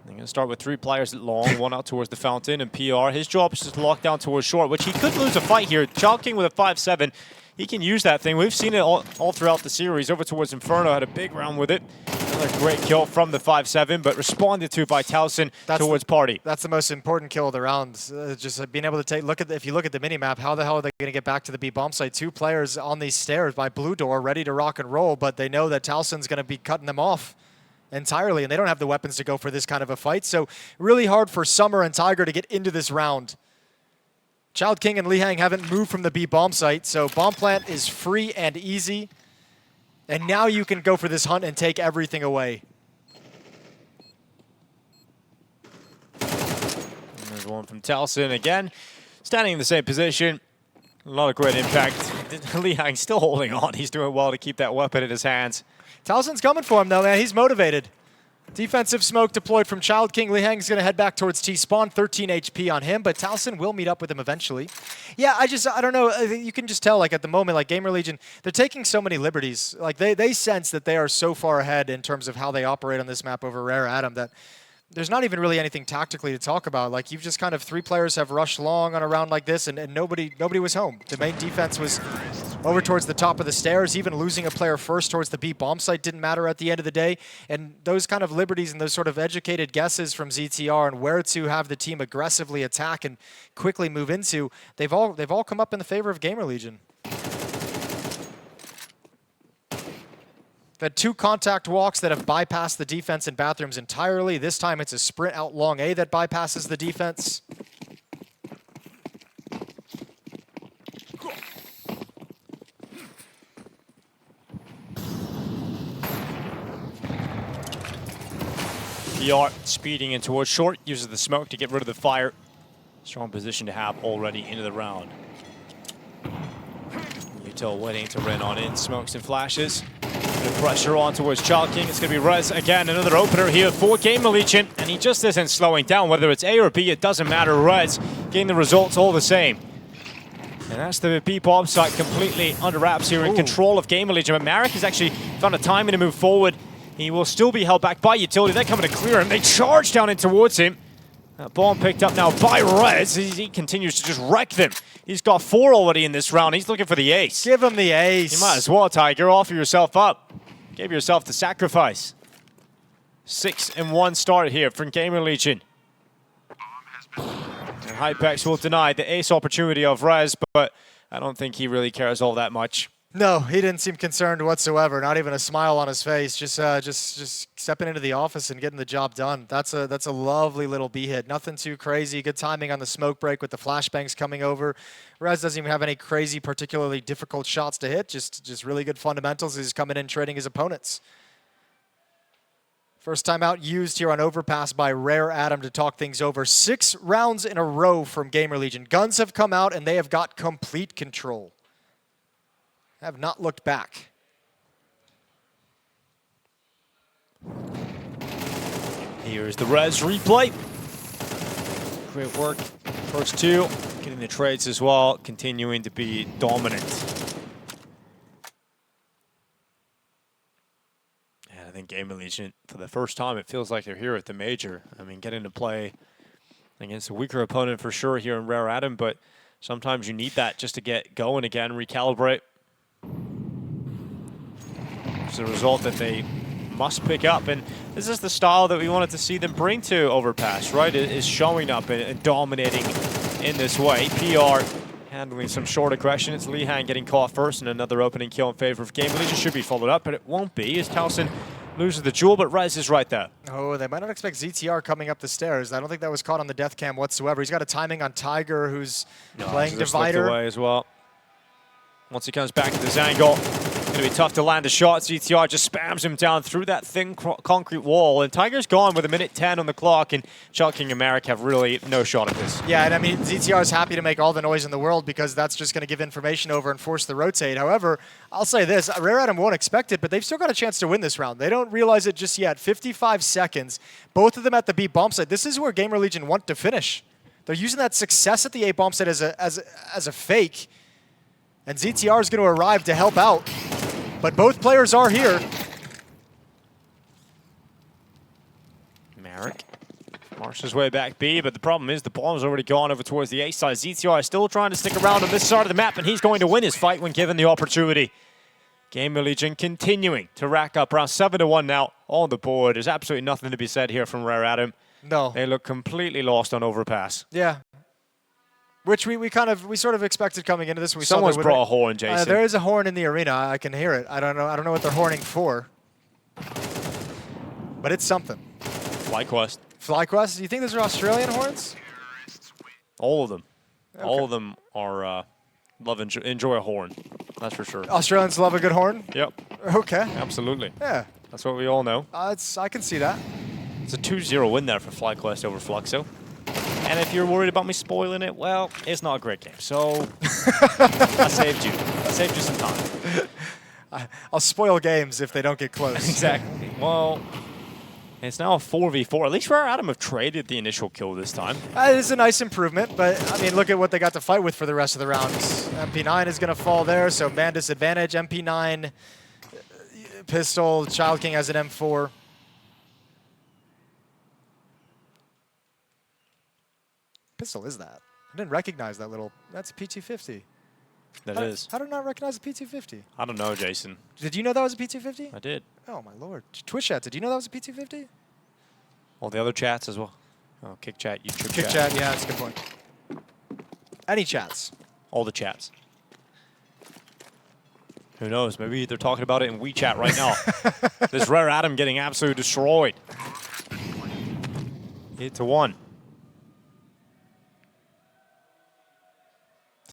They're going to start with 3 players at long, one out towards the fountain, and PR. His job is just to lock down towards short, which he could lose a fight here. Child King with a 5-7. He can use that thing. We've seen it all throughout the series. Over towards Inferno, had a big round with it. Another great kill from the 5-7, but responded to by Towson towards Party. That's the most important kill of the round. Just being able to take if you look at the minimap, how the hell are they going to get back to the B bomb site? 2 players on these stairs by Blue Door, ready to rock and roll, but they know that Towson's going to be cutting them off entirely, and they don't have the weapons to go for this kind of a fight. So really hard for Summer and Tiger to get into this round. Child King and Li Hang haven't moved from the B bomb site, so bomb plant is free and easy. And now you can go for this hunt and take everything away. And there's one from Towson again, standing in the same position. A lot of great impact. Li Hang still holding on. He's doing well to keep that weapon in his hands. Towson's coming for him, though, man. He's motivated. Defensive smoke deployed from Child King. Li Hang's going to head back towards T-spawn. 13 HP on him, but Towson will meet up with him eventually. Yeah, I don't know. You can just tell, like, at the moment, like, GamerLegion, they're taking so many liberties. Like, they sense that they are so far ahead in terms of how they operate on this map over Rare Atom that there's not even really anything tactically to talk about. Like, you've just kind of 3 players have rushed long on a round like this, and nobody was home. The main defense was over towards the top of the stairs. Even losing a player first towards the B bomb site didn't matter at the end of the day. And those kind of liberties and those sort of educated guesses from ZTR and where to have the team aggressively attack and quickly move into, they've all come up in the favor of GamerLegion. They've had 2 contact walks that have bypassed the defense in bathrooms entirely. This time it's a sprint out long A that bypasses the defense. PR speeding in towards short, uses the smoke to get rid of the fire. Strong position to have already into the round. Util waiting to run on in, smokes and flashes. The pressure on towards Child King. It's going to be Rez again, another opener here for GamerLegion, and he just isn't slowing down. Whether it's A or B, it doesn't matter. Rez getting the results all the same. And that's the B bomb site completely under wraps here in control of GamerLegion. But Marek has actually found a timing to move forward. He will still be held back by Utility. They're coming to clear him. They charge down in towards him. Bomb picked up now by Rez. He continues to just wreck them. He's got 4 already in this round. He's looking for the ace. Give him the ace. You might as well, Tiger. Offer yourself up. Give yourself the sacrifice. 6-1 start here from GamerLegion. And Hypex will deny the ace opportunity of Rez, but I don't think he really cares all that much. No, he didn't seem concerned whatsoever. Not even a smile on his face. Just stepping into the office and getting the job done. That's a lovely little B hit. Nothing too crazy. Good timing on the smoke break with the flashbangs coming over. Rez doesn't even have any crazy, particularly difficult shots to hit. Just really good fundamentals. He's coming in trading his opponents. First time out used here on Overpass by Rare Atom to talk things over. 6 rounds in a row from GamerLegion. Guns have come out and they have got complete control. Have not looked back. Here's the Rez replay. Great work. First 2, getting the trades as well, continuing to be dominant. And I think GamerLegion, for the first time, it feels like they're here at the Major. I mean, getting to play against a weaker opponent for sure here in Rare Atom, but sometimes you need that just to get going again, recalibrate. It's a result that they must pick up, and this is the style that we wanted to see them bring to Overpass, right? It is showing up and dominating in this way. PR handling some short aggression. It's Lihan getting caught first, and another opening kill in favor of GamerLegion. Should be followed up, but it won't be as Towson loses the duel, but Rez is right there. Oh, they might not expect ZTR coming up the stairs. I don't think that was caught on the death cam whatsoever. He's got a timing on Tiger, who's playing Divider. Away as well. Once he comes back to this angle, it's going to be tough to land a shot. ZTR just spams him down through that thin concrete wall, and Tiger's gone with 1:10 on the clock, and Shocking and Merrick have really no shot at this. Yeah, and I mean, ZTR is happy to make all the noise in the world because that's just going to give information over and force the rotate. However, I'll say this, Rare Atom won't expect it, but they've still got a chance to win this round. They don't realize it just yet. 55 seconds, both of them at the B bomb site. This is where GamerLegion want to finish. They're using that success at the A bomb site as a fake, and ZTR is going to arrive to help out. But both players are here. Merrick marches his way back B, but the problem is the bomb's already gone over towards the A side. ZTR is still trying to stick around on this side of the map, and he's going to win his fight when given the opportunity. GamerLegion continuing to rack up around 7-1 now on the board. There's absolutely nothing to be said here from Rare Atom. No. They look completely lost on Overpass. Yeah. Which we sort of expected coming into this. Someone's brought a horn, Jason. There is a horn in the arena. I can hear it. I don't know what they're horning for. But it's something. FlyQuest. FlyQuest? Do you think those are Australian horns? All of them. Okay. All of them are enjoy a horn. That's for sure. Australians love a good horn? Yep. Okay. Absolutely. Yeah. That's what we all know. I can see that. It's a 2-0 win there for FlyQuest over Fluxo. And if you're worried about me spoiling it, well, it's not a great game. So I saved you. I saved you some time. I'll spoil games if they don't get close. Exactly. Well, it's now a 4v4. At least Rare Atom have traded the initial kill this time. It is a nice improvement, but I mean, look at what they got to fight with for the rest of the rounds. MP9 is going to fall there, so man disadvantage. MP9, pistol, Child King has an M4. Pistol is that? I didn't recognize that little. That's a P250. That is. How did I not recognize a P250? I don't know, Jason. Did you know that was a P250? I did. Oh my lord. Twitch chat, did you know that was a P250? All the other chats as well. Oh, Kick Chat, YouTube Kick chat, yeah, that's a good point. Any chats? All the chats. Who knows? Maybe they're talking about it in WeChat right now. This Rare Atom getting absolutely destroyed. 8-1.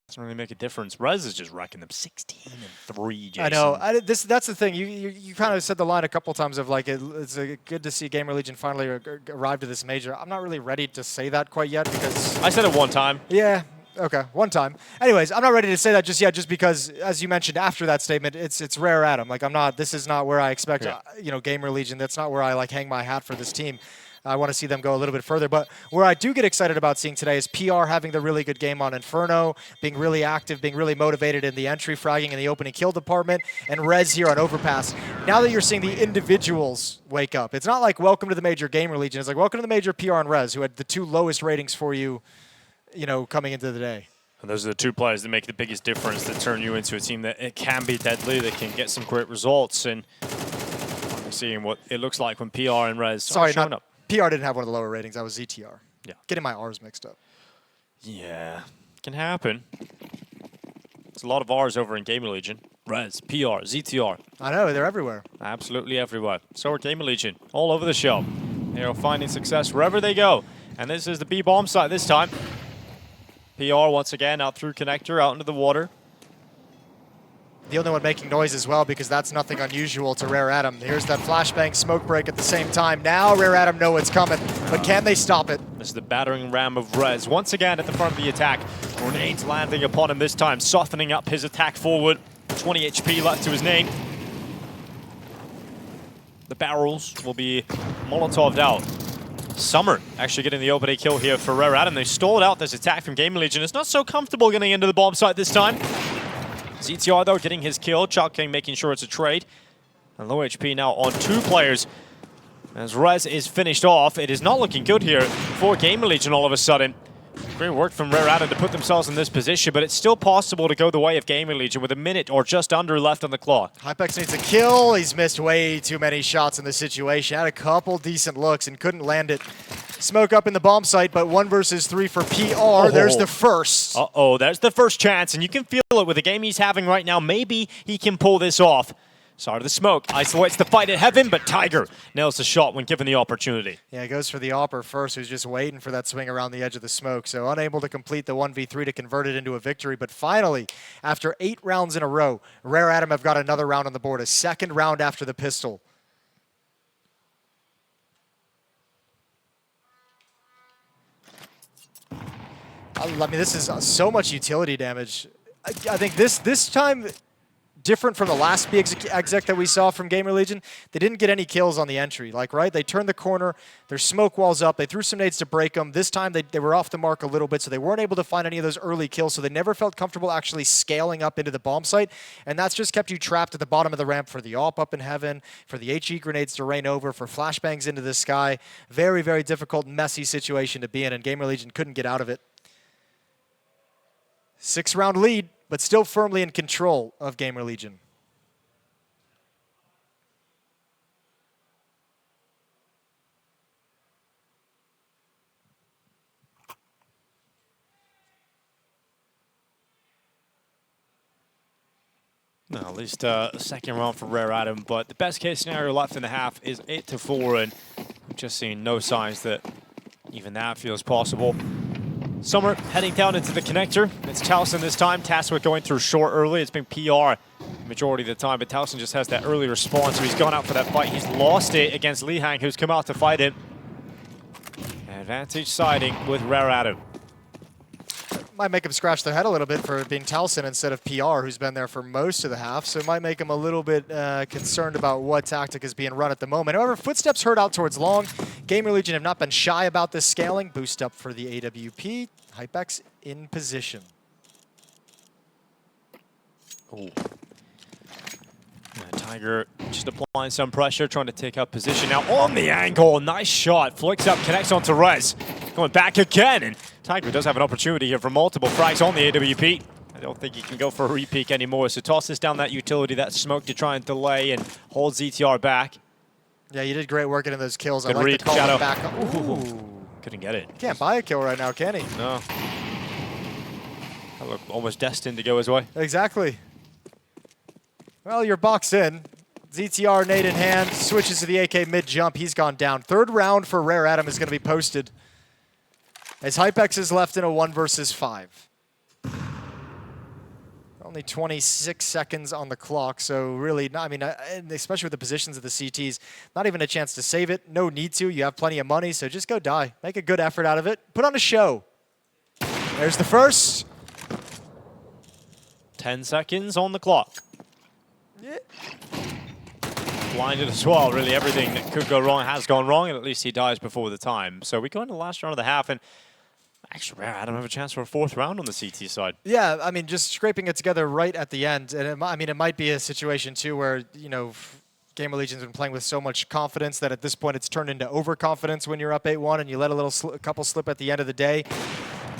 Doesn't really make a difference. Rez is just wrecking them 16-3, Jason. I know. That's the thing. You kind of said the line a couple times of like it's good to see GamerLegion finally arrive to this major. I'm not really ready to say that quite yet because I said it one time. Yeah. Okay. One time. Anyways, I'm not ready to say that just yet, just because, as you mentioned after that statement, it's Rare Atom. Like I'm not. This is not where I expect. Yeah. GamerLegion. That's not where I like hang my hat for this team. I want to see them go a little bit further. But where I do get excited about seeing today is PR having the really good game on Inferno, being really active, being really motivated in the entry fragging and the opening kill department, and Rez here on Overpass. Now that you're seeing the individuals wake up, it's not like welcome to the Major GamerLegion. It's like welcome to the Major PR and Rez, who had the 2 lowest ratings for you, coming into the day. And those are the 2 players that make the biggest difference, that turn you into a team that it can be deadly, that can get some great results. And we're seeing what it looks like when PR and Rez are showing up. PR didn't have one of the lower ratings. That was ZTR. Yeah. Getting my R's mixed up. Yeah, can happen. There's a lot of R's over in GamerLegion. Rez, PR, ZTR. I know, they're everywhere. Absolutely everywhere. So are GamerLegion, all over the show. They're finding success wherever they go. And this is the B bomb site this time. PR once again out through connector, out into the water. The only one making noise as well, because that's nothing unusual to Rare Atom. Here's that flashbang smoke break at the same time. Now Rare Atom know it's coming, but can they stop it? This is the battering ram of Rez once again at the front of the attack. Grenades landing upon him this time, softening up his attack forward. 20 HP left to his name. The barrels will be Molotov'd out. Summer actually getting the opening kill here for Rare Atom. They stalled out this attack from GamerLegion. It's not so comfortable getting into the bomb site this time. ZTR though getting his kill. Chalk King making sure it's a trade. And low HP now on 2 players. As Rez is finished off, it is not looking good here for GamerLegion all of a sudden. Great work from Rare Atom to put themselves in this position, but it's still possible to go the way of GamerLegion with a minute or just under left on the clock. Hypex needs a kill. He's missed way too many shots in this situation. Had a couple decent looks and couldn't land it. Smoke up in the bomb site, but 1 versus 3 for PR. Oh. There's the first. Uh-oh, there's the first chance, and you can feel it with the game he's having right now. Maybe he can pull this off. Sorry, the smoke isolates the fight at heaven, but Tiger nails the shot when given the opportunity. Yeah, he goes for the Opper first, who's just waiting for that swing around the edge of the smoke. So unable to complete the 1v3 to convert it into a victory. But finally, after 8 rounds in a row, Rare Atom have got another round on the board, a 2nd round after the pistol. I mean, this is so much utility damage. I think this time, different from the last B exec that we saw from GamerLegion, they didn't get any kills on the entry. Right? They turned the corner, their smoke walls up, they threw some nades to break them. This time they were off the mark a little bit, so they weren't able to find any of those early kills, so they never felt comfortable actually scaling up into the bomb site, and that's just kept you trapped at the bottom of the ramp for the AWP up in heaven, for the HE grenades to rain over, for flashbangs into the sky. Very, very difficult, messy situation to be in, and GamerLegion couldn't get out of it. 6-round lead, but still firmly in control of GamerLegion. No, at least a 2nd round for Rare Atom, but the best case scenario left in the half is 8-4, and I'm just seeing no signs that even that feels possible. Summer heading down into the connector. It's Towson this time. Taswick going through short early. It's been PR majority of the time, but Towson just has that early response, so he's gone out for that fight. He's lost it against Lihang, who's come out to fight him. Advantage siding with Rare Atom. Might make him scratch their head a little bit for being Towson instead of PR, who's been there for most of the half, so it might make him a little bit concerned about what tactic is being run at the moment. However, footsteps heard out towards long. GamerLegion have not been shy about this scaling. Boost up for the AWP. Hypex in position. Oh. Tiger just applying some pressure, trying to take up position. Now on the angle, nice shot. Flicks up, connects onto Rez. Going back again, and Tiger does have an opportunity here for multiple frags on the AWP. I don't think he can go for a repeak anymore, so tosses down that utility, that smoke to try and delay and hold ZTR back. Yeah, you did great work getting those kills. Good I like read, the call Shadow. back. Ooh. Couldn't get it. Can't buy a kill right now, can he? No. That looked almost destined to go his way. Exactly. Well, you're boxed in. ZTR nade in hand, switches to the AK mid-jump. He's gone down. 3rd round for Rare Atom is going to be posted, as Hypex is left in a 1 versus 5. Only 26 seconds on the clock, so really, I mean, especially with the positions of the CTs, not even a chance to save it. No need to. You have plenty of money, so just go die. Make a good effort out of it. Put on a show. There's the first. 10 seconds on the clock. Yeah. blinded as well. Really, everything that could go wrong has gone wrong, and at least he dies before the time. So we go into the last round of the half, and actually, Rare Atom have a chance for a 4th round on the CT side. Yeah, I mean, just scraping it together right at the end. And it might be a situation, too, where, you know, GamerLegion's been playing with so much confidence that at this point it's turned into overconfidence when you're up 8-1 and you let a couple slip at the end of the day.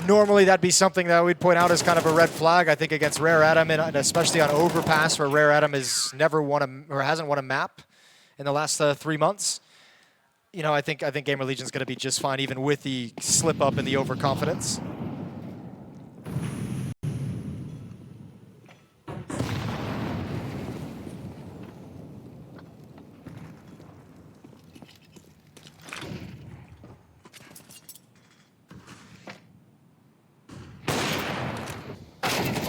Normally, that'd be something that we'd point out as kind of a red flag, I think, against Rare Atom, and especially on Overpass, where Rare Atom has never won or hasn't won a map in the last 3 months. You know, I think GamerLegion's going to be just fine, even with the slip up in the overconfidence.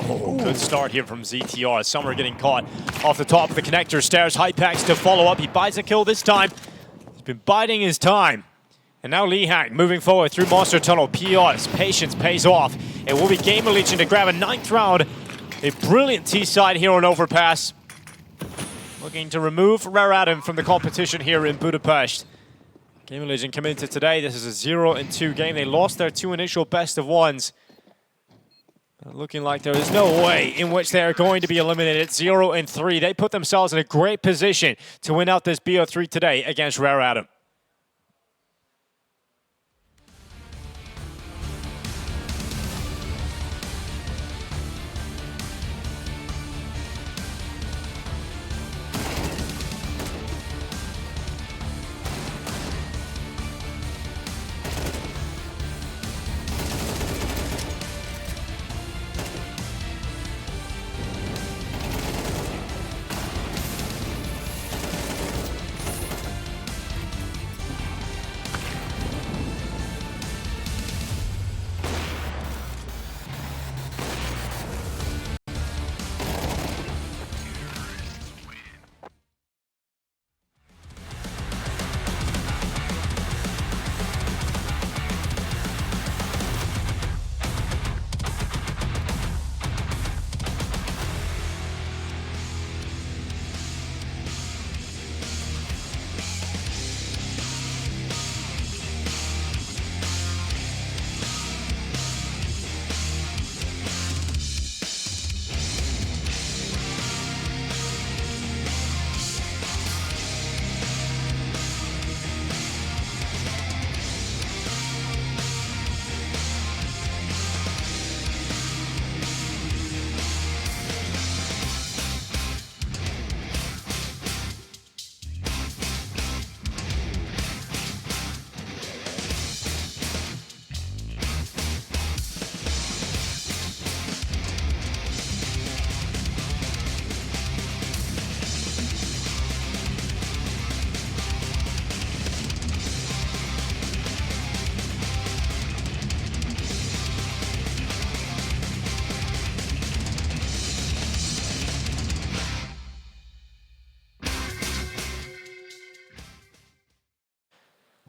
Oh, good start here from ZTR. Summer getting caught off the top of the connector stairs. Hypex to follow up. He buys a kill this time. He's been biding his time. And now Lehang moving forward through Monster Tunnel. PR's patience pays off. It will be GamerLegion to grab a 9th round. A brilliant T-side here on Overpass. Looking to remove Rare Atom from the competition here in Budapest. GamerLegion come into today. This is a 0-2 game. They lost their 2 initial best of ones. Looking like there is no way in which they are going to be eliminated. 0-3. They put themselves in a great position to win out this BO3 today against Rare Atom.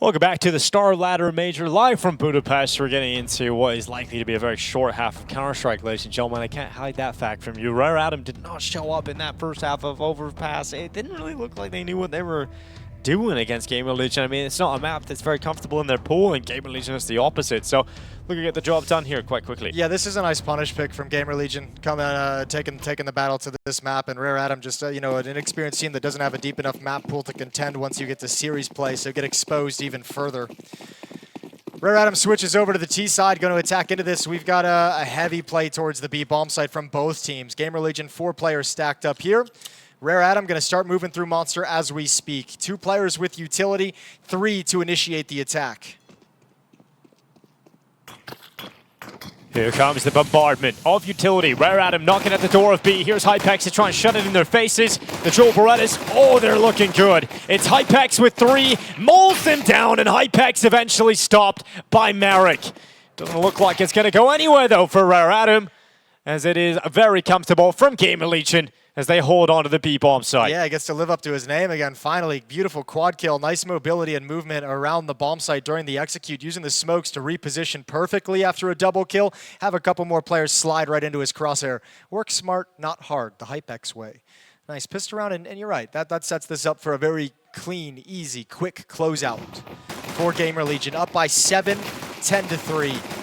Welcome back to the StarLadder Major, live from Budapest. We're getting into what is likely to be a very short half of Counter-Strike, ladies and gentlemen. I can't hide that fact from you. Rare Atom did not show up in that first half of Overpass. It didn't really look like they knew what they were doing against GamerLegion. I mean, it's not a map that's very comfortable in their pool, and GamerLegion is the opposite. So looking to get the job done here quite quickly. Yeah, this is a nice punish pick from GamerLegion, coming taking the battle to this map, and Rare Atom just you know, an inexperienced team that doesn't have a deep enough map pool to contend once you get to series play, so get exposed even further. Rare Atom switches over to the T side, going to attack into this. We've got a heavy play towards the B bomb site from both teams. GamerLegion, 4 players stacked up here. Rare Atom going to start moving through Monster as we speak. 2 players with utility, 3 to initiate the attack. Here comes the bombardment of utility. Rare Atom knocking at the door of B. Here's Hypex to try and shut it in their faces. The Joel Berettas, oh, they're looking good. It's Hypex with 3, mauls them down, and Hypex eventually stopped by Marek. Doesn't look like it's going to go anywhere, though, for Rare Atom, as it is very comfortable from GamerLegion as they hold on to the B-bomb site. Yeah, he gets to live up to his name again, finally. Beautiful quad kill, nice mobility and movement around the bomb site during the execute, using the smokes to reposition perfectly after a double kill, have a couple more players slide right into his crosshair. Work smart, not hard, the Hypex way. Nice pistol round, and you're right. That sets this up for a very clean, easy, quick closeout for GamerLegion. Up by 7, 10-3.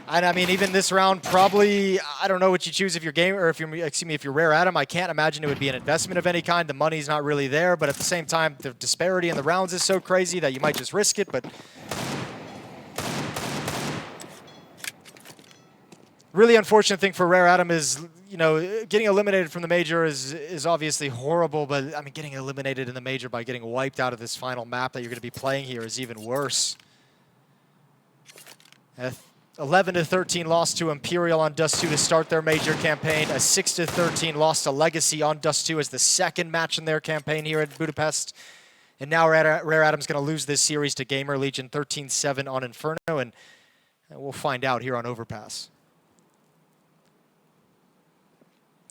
And I mean, even this round, probably, I don't know what you choose if you're Gamer, or if you're, excuse me, if you're Rare Atom. I can't imagine it would be an investment of any kind. The money's not really there, but at the same time, the disparity in the rounds is so crazy that you might just risk it, but really unfortunate thing for Rare Atom is, you know, getting eliminated from the Major is obviously horrible, but I mean, getting eliminated in the Major by getting wiped out of this final map that you're going to be playing here is even worse. 11-13 loss to Imperial on Dust 2 to start their Major campaign. A 6-13 loss to Legacy on Dust 2 as the second match in their campaign here at Budapest. And now Rare Atom's going to lose this series to GamerLegion 13-7 on Inferno, and we'll find out here on Overpass.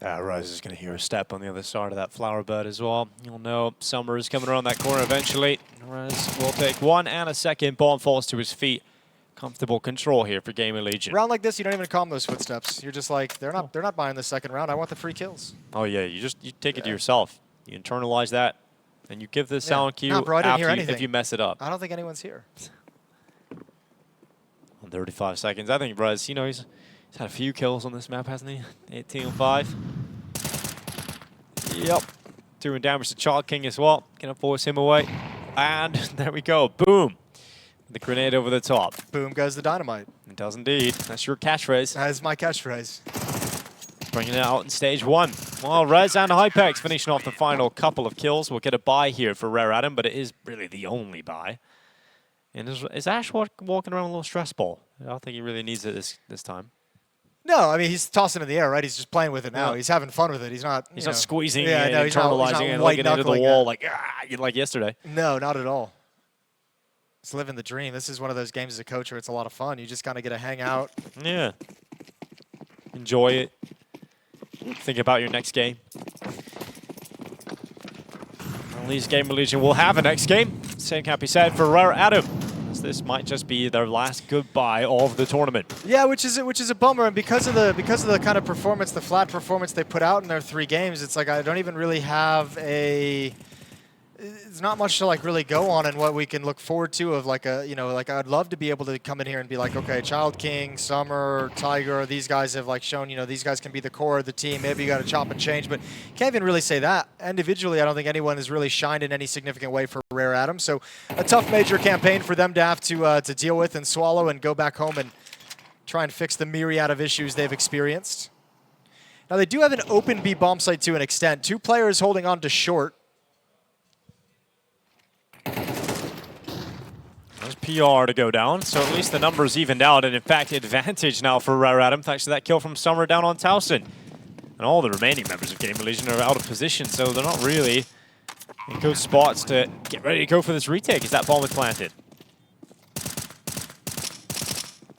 Rose is going to hear a step on the other side of that flower bed as well. You'll know Summer is coming around that corner eventually. Rose will take one and a second. Bomb falls to his feet. Comfortable control here for GamerLegion. Round like this, you don't even calm those footsteps. You're just like, they're not buying the second round. I want the free kills. Oh yeah, you take it to yourself. You internalize that, and you give the sound cue No, bro, I didn't hear after anything. if you mess it up. I don't think anyone's here. On 35 seconds, I think Rez, you know, he's had a few kills on this map, hasn't he? 18 on 5. Yep. Doing damage to Child King as well. Gonna force him away. And there we go. Boom. The grenade over the top. Boom goes the dynamite. It does indeed. That's your catchphrase. That is my catchphrase. Bringing it out in stage 1. Well, Rez and Hypex finishing off the final couple of kills. We'll get a bye here for Rare Atom, but it is really the only bye. And is Ash walking around with a little stress ball? I don't think he really needs it this time. No, I mean, he's tossing it in the air, right? He's just playing with it now. Yeah. He's having fun with it. He's not squeezing yeah, and no, internalizing and looking into the wall like yesterday. No, not at all. It's living the dream. This is one of those games as a coach where it's a lot of fun. You just kind of get to hang out. Yeah. Enjoy it. Think about your next game. At least GamerLegion will have a next game. Same can't be said for Rare Atom. This might just be their last goodbye of the tournament. Yeah, which is a bummer, and because of the kind of performance, the flat performance they put out in their 3 games, it's like I don't even really have a. It's not much to like really go on and what we can look forward to of like a, you know, like I'd love to be able to come in here and be like, okay, Child King, Summer, Tiger, these guys have like shown, you know, these guys can be the core of the team. Maybe you got to chop and change, but can't even really say that. Individually, I don't think anyone has really shined in any significant way for Rare Atom. So a tough Major campaign for them to have to deal with and swallow and go back home and try and fix the myriad of issues they've experienced. Now they do have an open B bomb site to an extent. 2 players holding on to short. There's PR to go down, so at least the numbers evened out, and in fact, advantage now for Rare Atom thanks to that kill from Summer down on Towson. And all the remaining members of GamerLegion are out of position, so they're not really in good spots to get ready to go for this retake as that bomb is planted.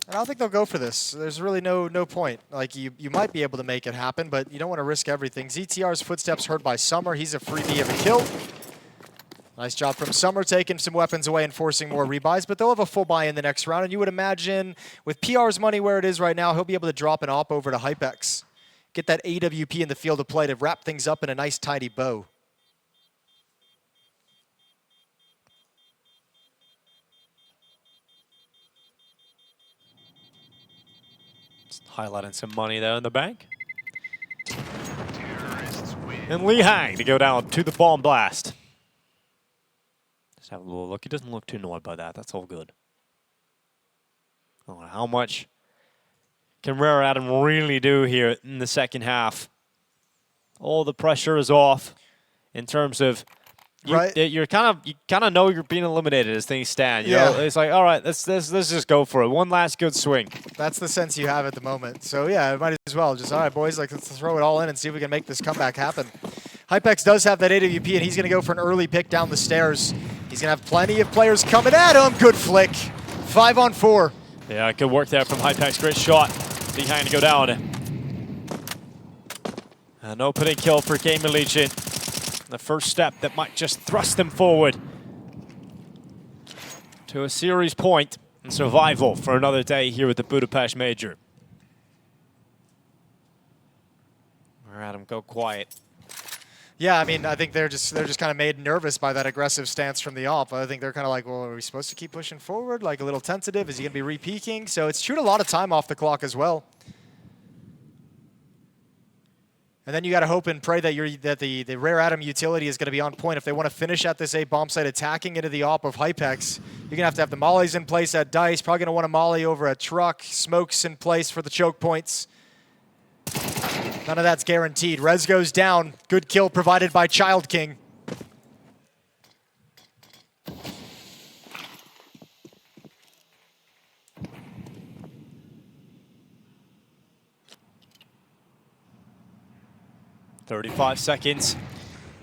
I don't think they'll go for this. There's really no point. Like, you might be able to make it happen, but you don't want to risk everything. ZTR's footsteps heard by Summer. He's a freebie of a kill. Nice job from Summer, taking some weapons away and forcing more rebuys, but they'll have a full buy in the next round, and you would imagine with PR's money where it is right now, he'll be able to drop an op over to Hypex. Get that AWP in the field of play to wrap things up in a nice, tidy bow. Just highlighting some money there in the bank. And Lee Hang to go down to the bomb blast. Have a little look. He doesn't look too annoyed by that. That's all good. Oh, how much can Rare Atom really do here in the second half? All the pressure is off in terms of you kind of know you're being eliminated as things stand. You know? It's like, all right, let's just go for it. One last good swing. That's the sense you have at the moment. So yeah, it might as well just, all right, boys, like let's throw it all in and see if we can make this comeback happen. Hypex does have that AWP, and he's going to go for an early pick down the stairs. He's going to have plenty of players coming at him. Good flick. 5 on 4. Yeah, good work there from Hypex. Great shot. Behind to go down. An opening kill for GamerLegion. The first step that might just thrust them forward to a series point and survival for another day here at the Budapest Major. Rare Atom go quiet. Yeah, I mean, I think they're just kind of made nervous by that aggressive stance from the AWP. I think they're kind of like, well, are we supposed to keep pushing forward? Like a little tentative. Is he going to be re-peaking? So it's chewed a lot of time off the clock as well. And then you got to hope and pray that the Rare Atom utility is going to be on point. If they want to finish at this A bomb site attacking into the AWP of Hypex, you're going to have the mollies in place at Dice. Probably going to want to molly over a truck. Smokes in place for the choke points. None of that's guaranteed. Rez goes down. Good kill provided by Child King. "35 seconds.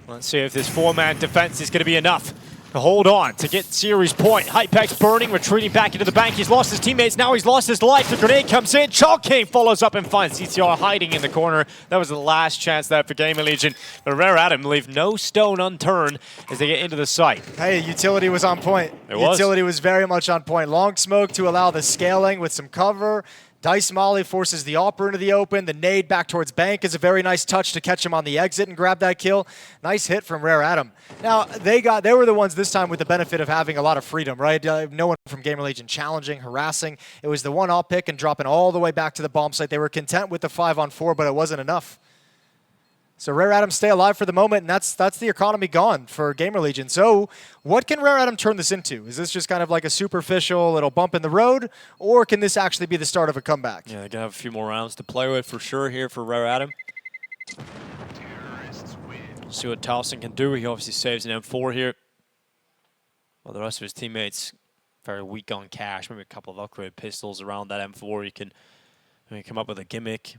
Let's see if this four-man defense is going to be enough to hold on, to get series point. Hypex burning, retreating back into the bank. He's lost his teammates, now he's lost his life. The grenade comes in, Child King follows up and finds CTR hiding in the corner. That was the last chance there for GamerLegion. But Rare Atom leave no stone unturned as they get into the site. Hey, utility was on point. Utility was very much on point. Long smoke to allow the scaling with some cover. Dice Molly forces the AWPer into the open. The nade back towards Bank is a very nice touch to catch him on the exit and grab that kill. Nice hit from Rare Atom. Now, they were the ones this time with the benefit of having a lot of freedom, right? No one from GamerLegion challenging, harassing. It was the one AWP pick and dropping all the way back to the bomb site. They were content with the 5-on-4, but it wasn't enough. So Rare Atom stay alive for the moment, and that's the economy gone for GamerLegion. So what can Rare Atom turn this into? Is this just kind of like a superficial little bump in the road, or can this actually be the start of a comeback? Yeah, they're going to have a few more rounds to play with for sure here for Rare Atom. See what Towson can do. He obviously saves an M4 here. Well, the rest of his teammates very weak on cash. Maybe a couple of upgrade pistols around that M4. You can maybe come up with a gimmick.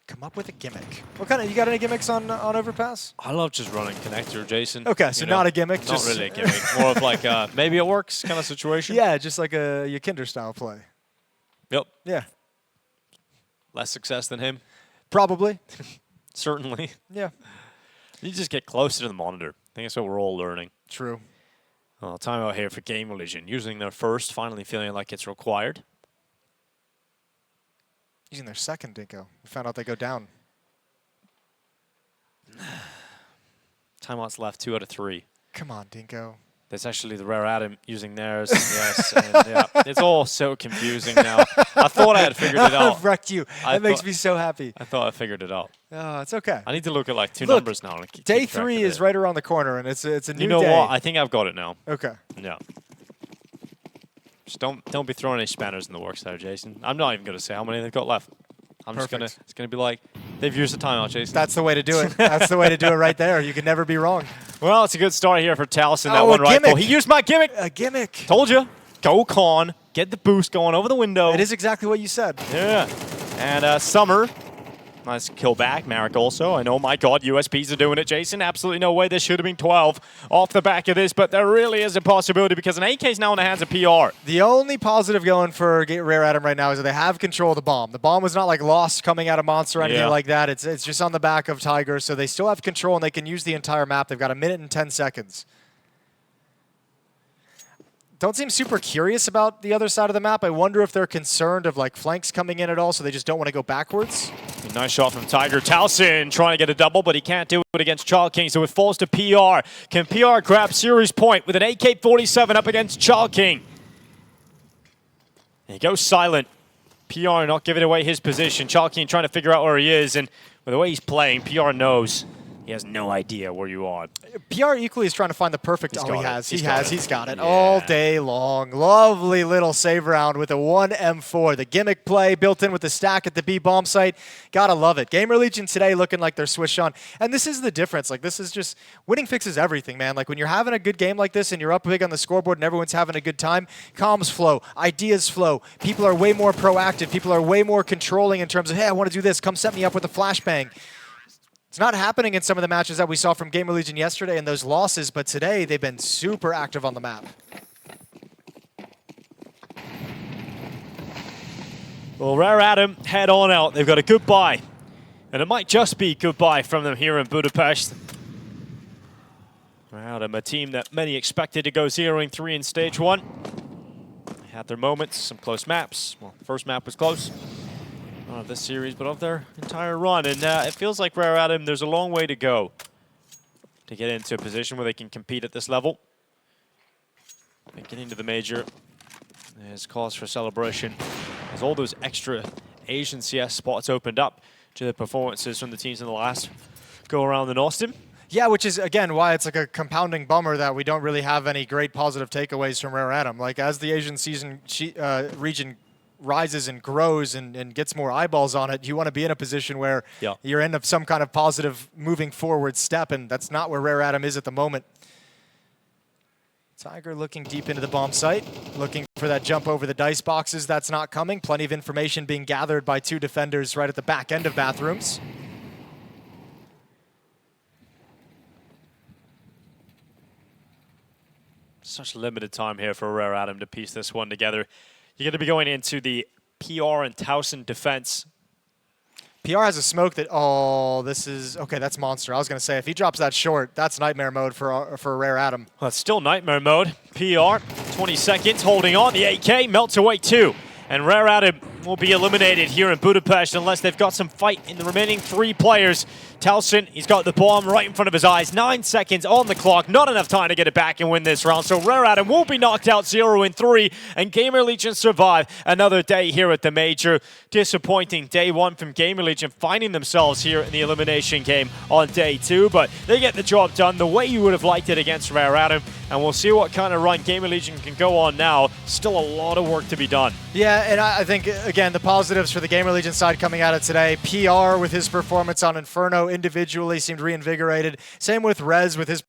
Come up with a gimmick. What kind of, you got any gimmicks on Overpass? I love just running connector, Jason. Okay, so not a gimmick. Not really a gimmick. More of like a maybe it works kind of situation. Yeah, just like a Kinder style play. Yep. Yeah. Less success than him? Probably. Certainly. Yeah. You just get closer to the monitor. I think that's what we're all learning. True. Well, timeout here for GamerLegion. Using their first, finally feeling like it's required. Using their second, Dinko. We found out they go down. Timeouts left 2 out of 3. Come on, Dinko. That's actually the Rare Atom using theirs. Yes, and yeah, it's all so confusing now. I thought I had figured it out. I've wrecked you. That makes me so happy. I thought I figured it out. Oh, it's okay. I need to look at like two numbers now. And day 3 is right around the corner, and it's a new day. You know what? I think I've got it now. Okay. Yeah. Just don't be throwing any spanners in the works there, Jason. I'm not even going to say how many they've got left. I'm just gonna. It's gonna be like they've used the timeout, Jason. That's the way to do it. That's the way to do it right there. You can never be wrong. Well, it's a good start here for Towson. That one rifle. He used my gimmick. A gimmick. Told you. Go con. Get the boost going over the window. It is exactly what you said. Yeah. And Summer. Nice kill back. Marek also. I know, my God, USPs are doing it, Jason. Absolutely no way. There should have been 12 off the back of this, but there really is a possibility because an AK is now in the hands of PR. The only positive going for Rare Atom right now is that they have control of the bomb. The bomb was not like lost coming out of Monster or anything like that. It's just on the back of Tiger, so they still have control and they can use the entire map. They've got 1 minute and 10 seconds. Don't seem super curious about the other side of the map. I wonder if they're concerned of like flanks coming in at all, so they just don't want to go backwards. Nice shot from Tiger. Towson trying to get a double, but he can't do it against Child King, so it falls to PR. Can PR grab series point with an AK-47 up against Child King? And he goes silent. PR not giving away his position. Child King trying to figure out where he is, and with the way he's playing, PR knows. He has no idea where you are. PR equally is trying to find the perfect. He's got it Yeah. all day long. Lovely little save round with a 1 M4. The gimmick play built in with the stack at the B bomb site. Gotta love it. GamerLegion today looking like they're switched on. And this is the difference. Like, this is just, winning fixes everything, man. Like, when you're having a good game like this and you're up big on the scoreboard and everyone's having a good time, comms flow, ideas flow. People are way more proactive. People are way more controlling in terms of, hey, I want to do this. Come set me up with a flashbang. It's not happening in some of the matches that we saw from GamerLegion yesterday and those losses, but today they've been super active on the map. Well, Rare Atom head on out. They've got a goodbye. And it might just be goodbye from them here in Budapest. Rare Atom, a team that many expected to go 0-3 in stage 1. They had their moments, some close maps. Well, the first map was close. Not of this series, but of their entire run. And it feels like Rare Atom, there's a long way to go to get into a position where they can compete at this level. And getting to the Major is cause for celebration, as all those extra Asian CS spots opened up to the performances from the teams in the last go-around in Austin. Yeah, which is, again, why it's like a compounding bummer that we don't really have any great positive takeaways from Rare Atom. Like, as the Asian region rises and grows and gets more eyeballs on it, you want to be in a position where you're in some kind of positive moving forward step, and that's not where Rare Atom is at the moment. Tiger looking deep into the bomb site, looking for that jump over the dice boxes. That's not coming. Plenty of information being gathered by two defenders right at the back end of bathrooms. Such limited time here for Rare Atom to piece this one together. You're going to be going into the PR and Towson defense. PR has a smoke that, oh, this is, okay, that's monster. I was going to say, if he drops that short, that's nightmare mode for Rare Atom. Well, it's still nightmare mode. PR, 20 seconds, holding on. The AK melts away too. And Rare Atom will be eliminated here in Budapest unless they've got some fight in the remaining 3 players. Towson, he's got the bomb right in front of his eyes. 9 seconds on the clock. Not enough time to get it back and win this round. So Rare Atom will be knocked out 0-3. And GamerLegion survive another day here at the Major. Disappointing day 1 from GamerLegion, finding themselves here in the elimination game on day 2. But they get the job done the way you would have liked it against Rare Atom. And we'll see what kind of run GamerLegion can go on now. Still a lot of work to be done. Yeah, and I think, again, the positives for the GamerLegion side coming out of today. PR with his performance on Inferno individually seemed reinvigorated. Same with Rez with his